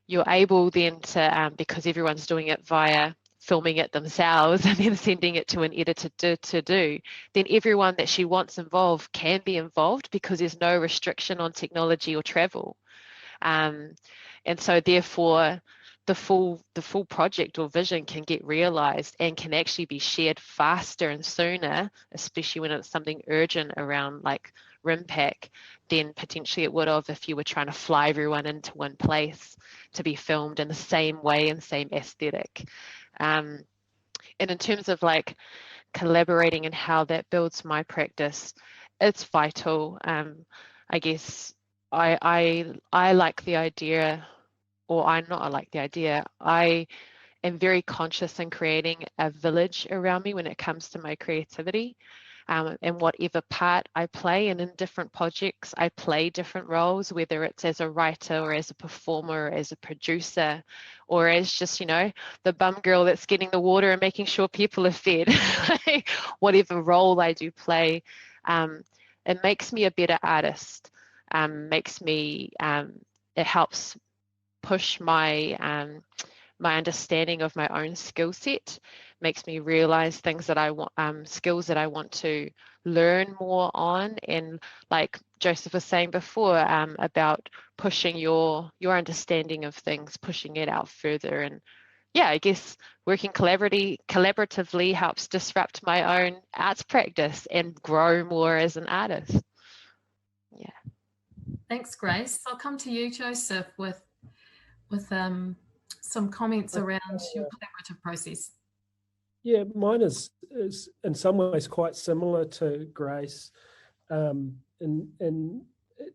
you're able then to, because everyone's doing it via filming it themselves and then sending it to an editor to do, then everyone that she wants involved can be involved because there's no restriction on technology or travel. And so therefore the full project or vision can get realized and can actually be shared faster and sooner, especially when it's something urgent around like Rimpac, than potentially it would have if you were trying to fly everyone into one place to be filmed in the same way and same aesthetic. And in terms of like collaborating and how that builds my practice, it's vital. I guess I like the idea, or I like the idea. I am very conscious in creating a village around me when it comes to my creativity. And whatever part I play, and in different projects I play different roles, whether it's as a writer or as a performer or as a producer or as just, you know, the bum girl that's getting the water and making sure people are fed. Whatever role I do play, it makes me a better artist, it helps push my my understanding of my own skill set, makes me realize things that I want, skills that I want to learn more on. And like Joseph was saying before, about pushing your understanding of things, pushing it out further. And yeah, I guess working collaboratively helps disrupt my own arts practice and grow more as an artist. Yeah. Thanks, Grace. I'll come to you, Joseph, with some comments around your collaborative process. Yeah, mine is in some ways quite similar to Grace, in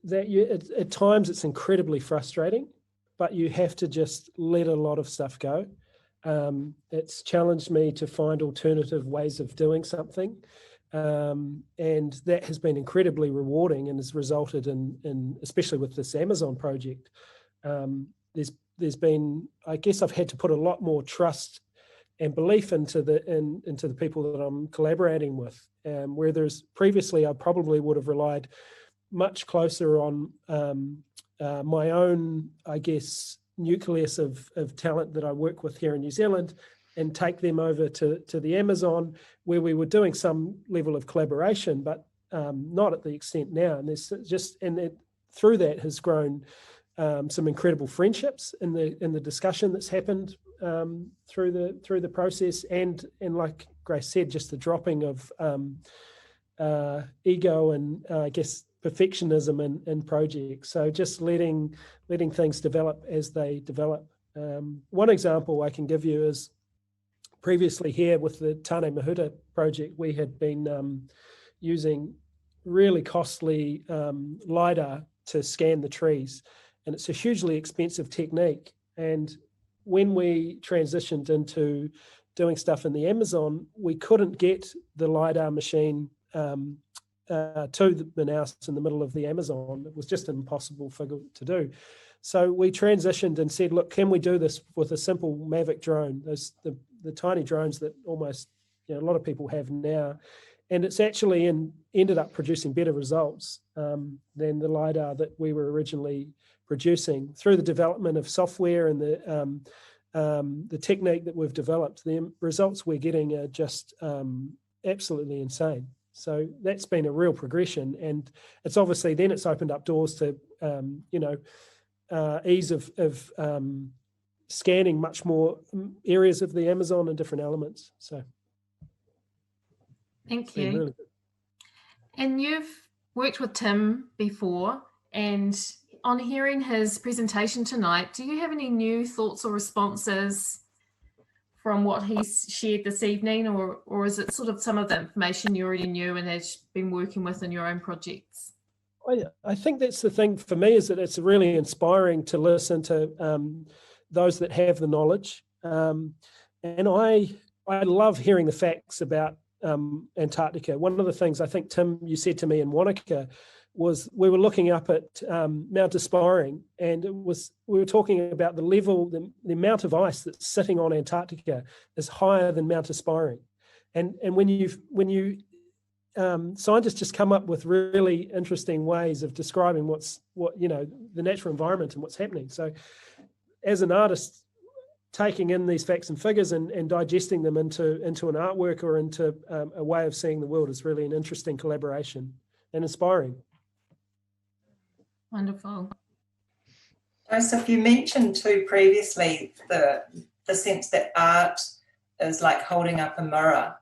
that at times it's incredibly frustrating, but you have to just let a lot of stuff go. It's challenged me to find alternative ways of doing something, and that has been incredibly rewarding and has resulted in especially with this Amazon project, there's been, I guess I've had to put a lot more trust and belief into the people that I'm collaborating with, where there's previously I probably would have relied much closer on my own, I guess, nucleus of talent that I work with here in New Zealand, and take them over to the Amazon, where we were doing some level of collaboration, but not at the extent now. And there's just, through that has grown some incredible friendships in the discussion that's happened through the process, and like Grace said, just the dropping of ego and I guess perfectionism in projects. So just letting things develop as they develop. One example I can give you is previously here with the Tāne Mahuta project, we had been using really costly LiDAR to scan the trees. And it's a hugely expensive technique. And when we transitioned into doing stuff in the Amazon, we couldn't get the LiDAR machine to the Manaus in the middle of the Amazon. It was just an impossible figure to do. So we transitioned and said, look, can we do this with a simple Mavic drone? Those the tiny drones that almost a lot of people have now. And it's actually ended up producing better results than the LiDAR that we were originally producing through the development of software and the technique that we've developed. The results we're getting are just absolutely insane. So that's been a real progression, and it's obviously then it's opened up doors to ease of scanning much more areas of the Amazon and different elements. So thank you. Really good. And you've worked with Tim before, and on hearing his presentation tonight, do you have any new thoughts or responses from what he's shared this evening, or is it sort of some of the information you already knew and had been working with in your own projects? I think that's the thing for me, is that it's really inspiring to listen to those that have the knowledge. And I love hearing the facts about Antarctica. One of the things I think, Tim, you said to me in Wanaka was we were looking up at Mount Aspiring, and we were talking about the level, the amount of ice that's sitting on Antarctica is higher than Mount Aspiring. And when scientists just come up with really interesting ways of describing the natural environment and what's happening. So as an artist, taking in these facts and figures and digesting them into an artwork or into a way of seeing the world is really an interesting collaboration and inspiring. Wonderful. Joseph, you mentioned too previously the sense that art is like holding up a mirror.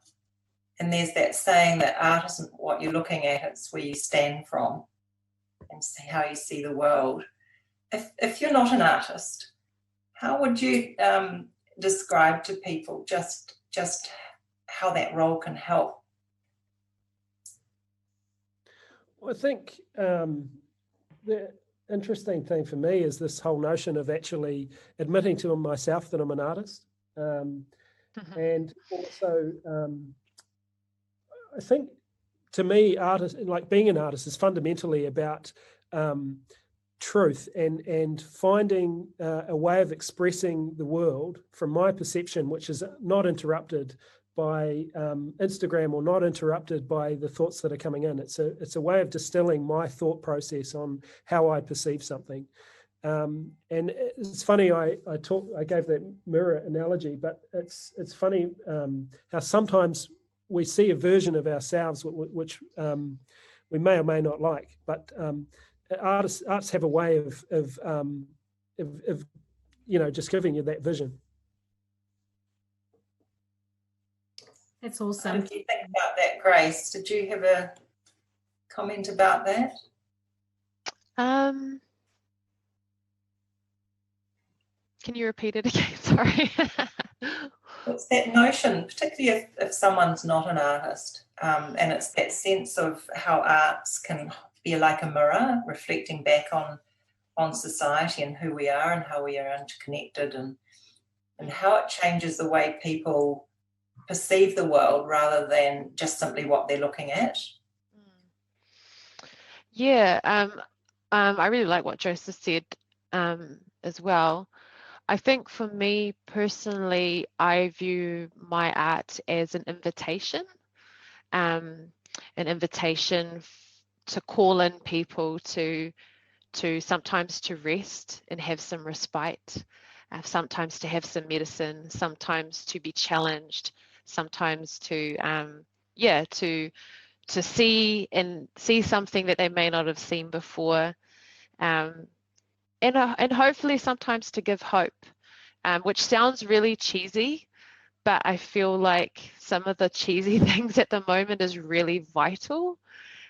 And there's that saying that art isn't what you're looking at, it's where you stand from and see how you see the world. If you're not an artist, how would you describe to people just how that role can help? Well, I think the interesting thing for me is this whole notion of actually admitting to myself that I'm an artist. And also, I think to me, being an artist is fundamentally about truth and finding a way of expressing the world from my perception, which is not interrupted by Instagram or not interrupted by the thoughts that are coming in. It's a way of distilling my thought process on how I perceive something. And it's funny, I gave that mirror analogy, but it's funny how sometimes we see a version of ourselves which we may or may not like, but arts have a way of just giving you that vision. That's awesome. What do you think about that, Grace? Did you have a comment about that? Can you repeat it again? Sorry. It's that notion, particularly if someone's not an artist, and it's that sense of how arts can be like a mirror reflecting back on society and who we are and how we are interconnected and how it changes the way people perceive the world rather than just simply what they're looking at. Yeah, I really like what Joseph said as well. I think for me personally, I view my art as an invitation to call in people to sometimes to rest and have some respite, sometimes to have some medicine, sometimes to be challenged, sometimes to see something that they may not have seen before, and hopefully sometimes to give hope, which sounds really cheesy, but I feel like some of the cheesy things at the moment is really vital.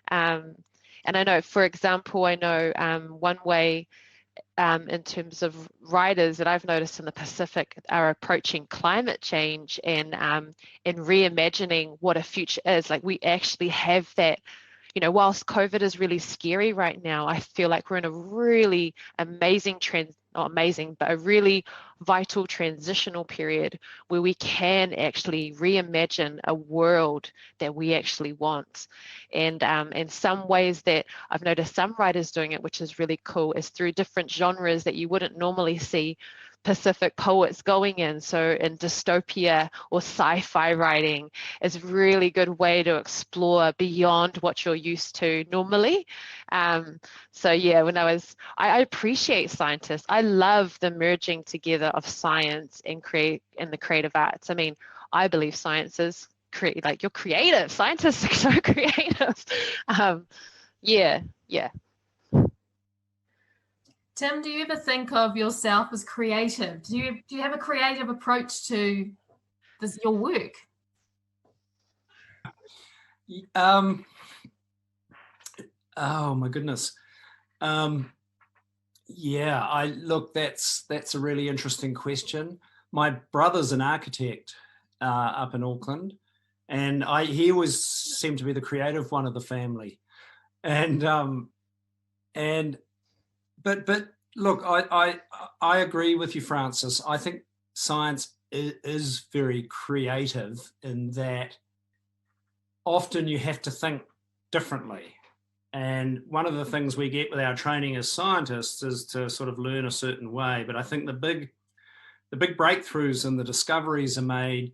And I know, for example, one way in terms of writers that I've noticed in the Pacific are approaching climate change and reimagining what a future is. Like we actually have that, whilst COVID is really scary right now, I feel like we're in a really amazing a really vital transitional period where we can actually reimagine a world that we actually want. And in some ways that I've noticed some writers doing it, which is really cool, is through different genres that you wouldn't normally see Pacific poets going in. So in dystopia or sci-fi writing is a really good way to explore beyond what you're used to normally. So yeah, I appreciate scientists. I love the merging together of science and the creative arts. I mean, I believe science is you're creative. Scientists are so creative. Yeah. Tim, do you ever think of yourself as creative? Do you have a creative approach to your work? Oh my goodness. Yeah, that's a really interesting question. My brother's an architect up in Auckland, and he always seemed to be the creative one of the family. But look, I agree with you, Francis. I think science is very creative in that often you have to think differently. And one of the things we get with our training as scientists is to sort of learn a certain way. But I think the big breakthroughs and the discoveries are made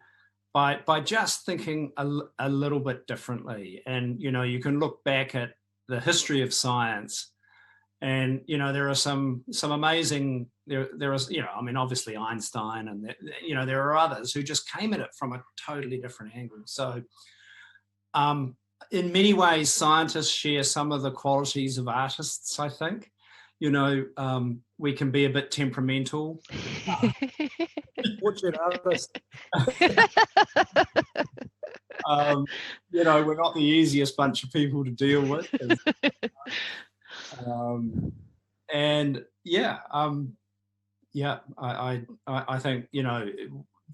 by just thinking a little bit differently. And, you can look back at the history of science And, you know, there are some amazing, there is, you know, I mean, obviously Einstein and, you know, there are others who just came at it from a totally different angle. So in many ways, scientists share some of the qualities of artists, I think. You know, we can be a bit temperamental. Fortunate artist. You know, we're not the easiest bunch of people to deal with. And yeah, I think, you know,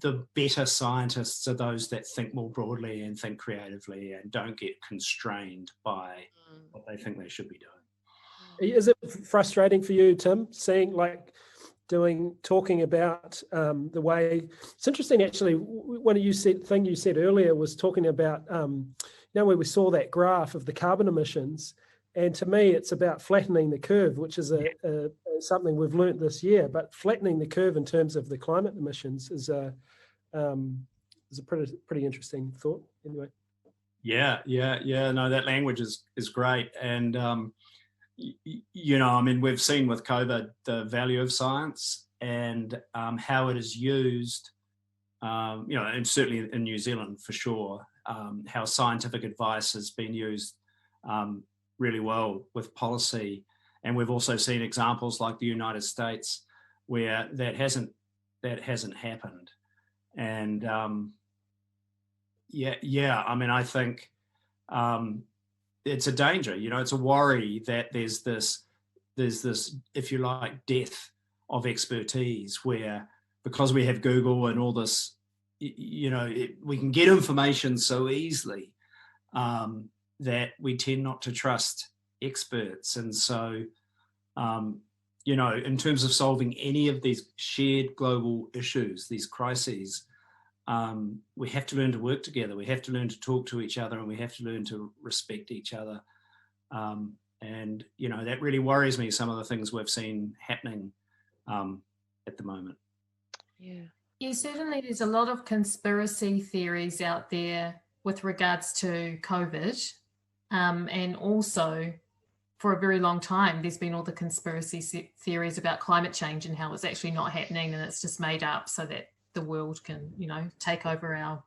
the better scientists are those that think more broadly and think creatively and don't get constrained by what they think they should be doing. Is it frustrating for you, Tim, seeing like talking about the way? It's interesting, actually. One of you said earlier was talking about you know, where we saw that graph of the carbon emissions, and to me, it's about flattening the curve, which is something we've learnt this year. But flattening the curve in terms of the climate emissions is a pretty interesting thought. Anyway. Yeah. No, that language is great, and you know, I mean, we've seen with COVID the value of science and how it is used, you know, and certainly in New Zealand for sure, how scientific advice has been used really well with policy. And we've also seen examples like the United States where that hasn't happened. And yeah, I mean, I think it's a danger, you know, it's a worry that there's this, if you like, death of expertise where, because we have Google and all this, you know, we can get information so easily that we tend not to trust experts. And so, you know, in terms of solving any of these shared global issues, these crises, we have to learn to work together. We have to learn to talk to each other, and we have to learn to respect each other. And, you know, that really worries me, some of the things we've seen happening at the moment. Yeah, certainly there's a lot of conspiracy theories out there with regards to COVID. And also, for a very long time, there's been all the conspiracy theories about climate change and how it's actually not happening and it's just made up so that the world can, you know, take over our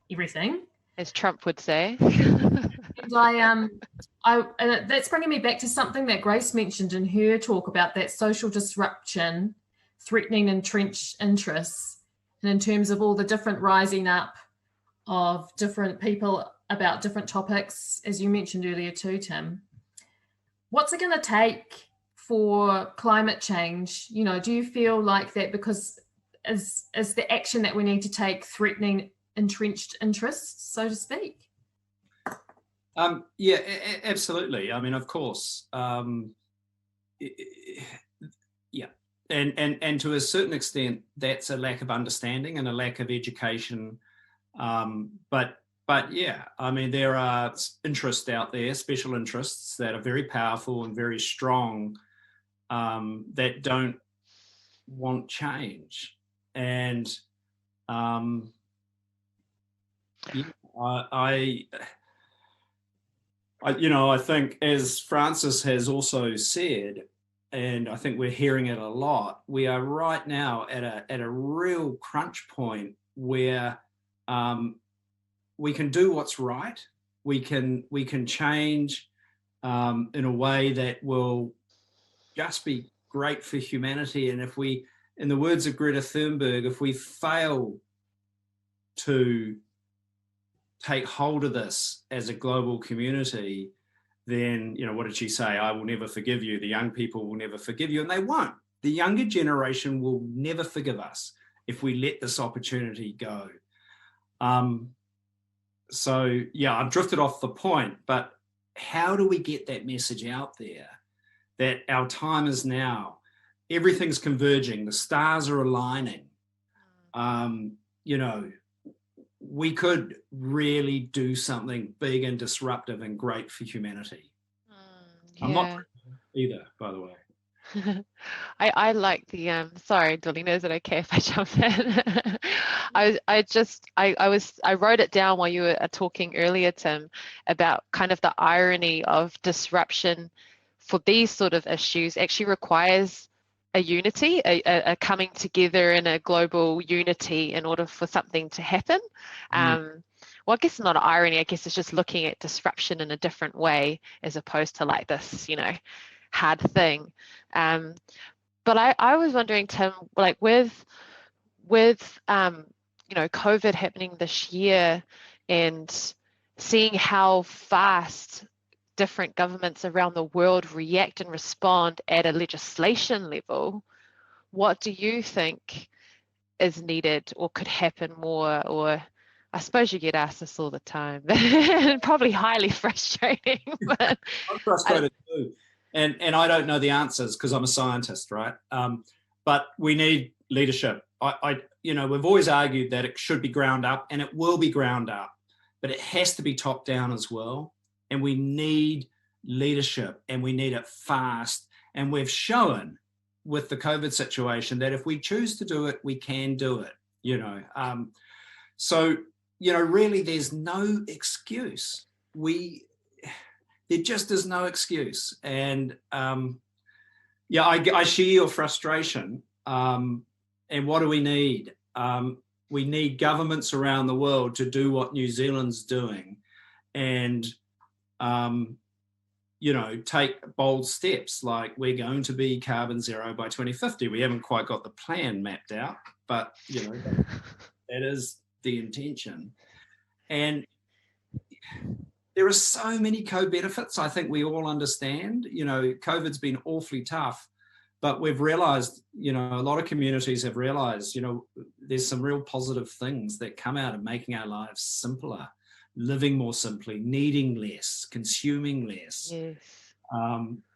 everything, as Trump would say. And that's bringing me back to something that Grace mentioned in her talk about that social disruption threatening entrenched interests, and in terms of all the different rising up of different people about different topics, as you mentioned earlier too, Tim. What's it going to take for climate change? You know, do you feel like that because is the action that we need to take threatening entrenched interests, so to speak? Yeah, absolutely. I mean, of course. Yeah. And to a certain extent, that's a lack of understanding and a lack of education. But yeah, I mean, there are interests out there, special interests that are very powerful and very strong, that don't want change. And yeah, I think, as Francis has also said, and I think we're hearing it a lot, we are right now at a real crunch point where we can do what's right. We can change in a way that will just be great for humanity. And if we, in the words of Greta Thunberg, if we fail to take hold of this as a global community, then, you know, what did she say? I will never forgive you. The young people will never forgive you, and they won't. The younger generation will never forgive us if we let this opportunity go. So yeah, I've drifted off the point, but how do we get that message out there that our time is now? Everything's converging. The stars are aligning. You know, we could really do something big and disruptive and great for humanity. I'm not either, by the way. I like the sorry, Dolina, is it okay if I jump in? I wrote it down while you were talking earlier, Tim, about kind of the irony of disruption for these sort of issues actually requires a unity, a coming together in a global unity in order for something to happen. Well, I guess it's not an irony. I guess it's just looking at disruption in a different way as opposed to like this, you know, hard thing. But I was wondering, Tim, like with you know, COVID happening this year and seeing how fast different governments around the world react and respond at a legislation level, what do you think is needed or could happen more? Or I suppose you get asked this all the time, probably highly frustrating. But I'm frustrated too. And I don't know the answers because I'm a scientist, right? But we need leadership. You know, we've always argued that it should be ground up, and it will be ground up, but it has to be top down as well. And we need leadership, and we need it fast. And we've shown with the COVID situation that if we choose to do it, we can do it, you know. So, you know, really there's no excuse. There just is no excuse. And yeah, I share your frustration. And what do we need? We need governments around the world to do what New Zealand's doing and, you know, take bold steps like we're going to be carbon zero by 2050. We haven't quite got the plan mapped out, but, you know, that is the intention. And there are so many co-benefits I think we all understand. You know, COVID's been awfully tough, but we've realised, you know, a lot of communities have realised, you know, there's some real positive things that come out of making our lives simpler, living more simply, needing less, consuming less. Yes.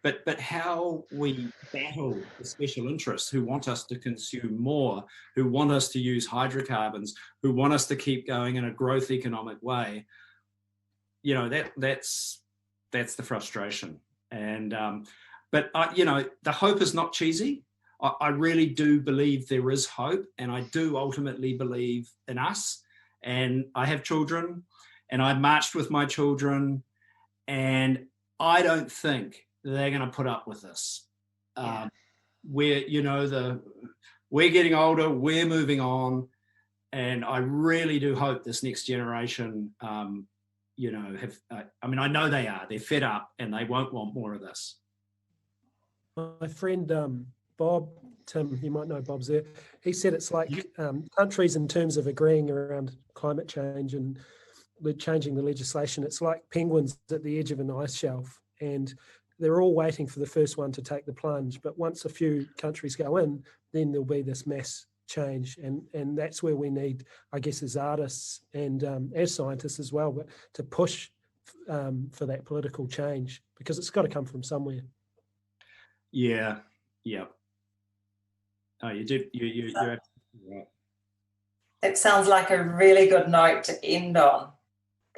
But how we battle the special interests who want us to consume more, who want us to use hydrocarbons, who want us to keep going in a growth economic way, you know, that's the frustration. And but you know, the hope is not cheesy. I really do believe there is hope, and I do ultimately believe in us. And I have children, and I marched with my children, and I don't think they're going to put up with this. We're, you know, we're getting older, we're moving on, and I really do hope this next generation, you know, I mean, I know they are. They're fed up, and they won't want more of this. My friend Bob, Tim, you might know Bob's there. He said it's like countries in terms of agreeing around climate change and changing the legislation. It's like penguins at the edge of an ice shelf, and they're all waiting for the first one to take the plunge. But once a few countries go in, then there'll be this mass change, and that's where we need, I guess, as artists and as scientists as well, but to push for that political change, because it's got to come from somewhere. Yeah. Oh, you did. You're absolutely right. It sounds like a really good note to end on.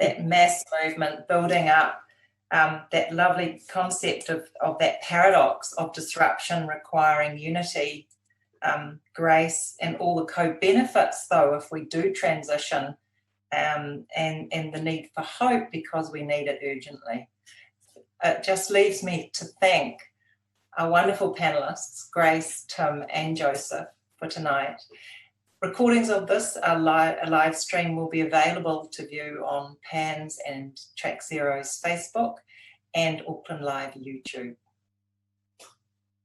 That mass movement building up, that lovely concept of that paradox of disruption requiring unity, grace, and all the co-benefits, though, if we do transition, and the need for hope, because we need it urgently. It just leaves me to thank our wonderful panellists, Grace, Tim, and Joseph, for tonight. Recordings of this, a live stream, will be available to view on PANNZ and Track Zero's Facebook and Auckland Live YouTube.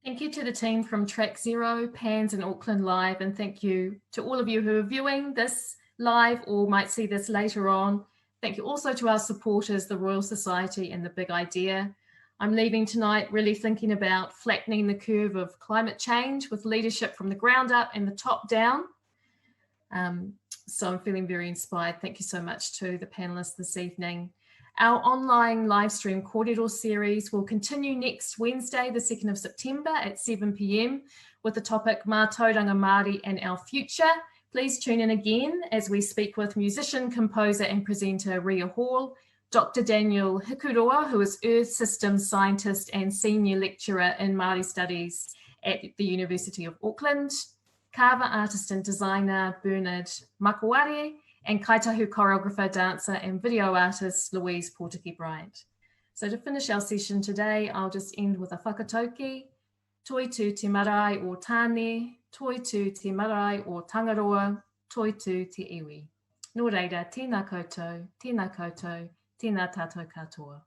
Thank you to the team from Track Zero, PANNZ and Auckland Live, and thank you to all of you who are viewing this live or might see this later on. Thank you also to our supporters, the Royal Society and the Big Idea. I'm leaving tonight really thinking about flattening the curve of climate change with leadership from the ground up and the top down. So I'm feeling very inspired. Thank you so much to the panelists this evening. Our online live stream Kōrero series will continue next Wednesday, the 2nd of September at 7 p.m. with the topic Mā Tauranga Māori and Our Future. Please tune in again as we speak with musician, composer and presenter Ria Hall, Dr. Daniel Hikuroa, who is Earth Systems Scientist and Senior Lecturer in Māori Studies at the University of Auckland, carver, artist and designer Bernard Makaware, and kaitahu choreographer, dancer and video artist Louise Portuguese Bryant. So to finish our session today, I'll just end with a whakatauki. Toi tu te marae o tāne, toi tu te marae o Tangaroa, toi tu te iwi. Nō reira, tēnā koutou, tēnā tātou katoa.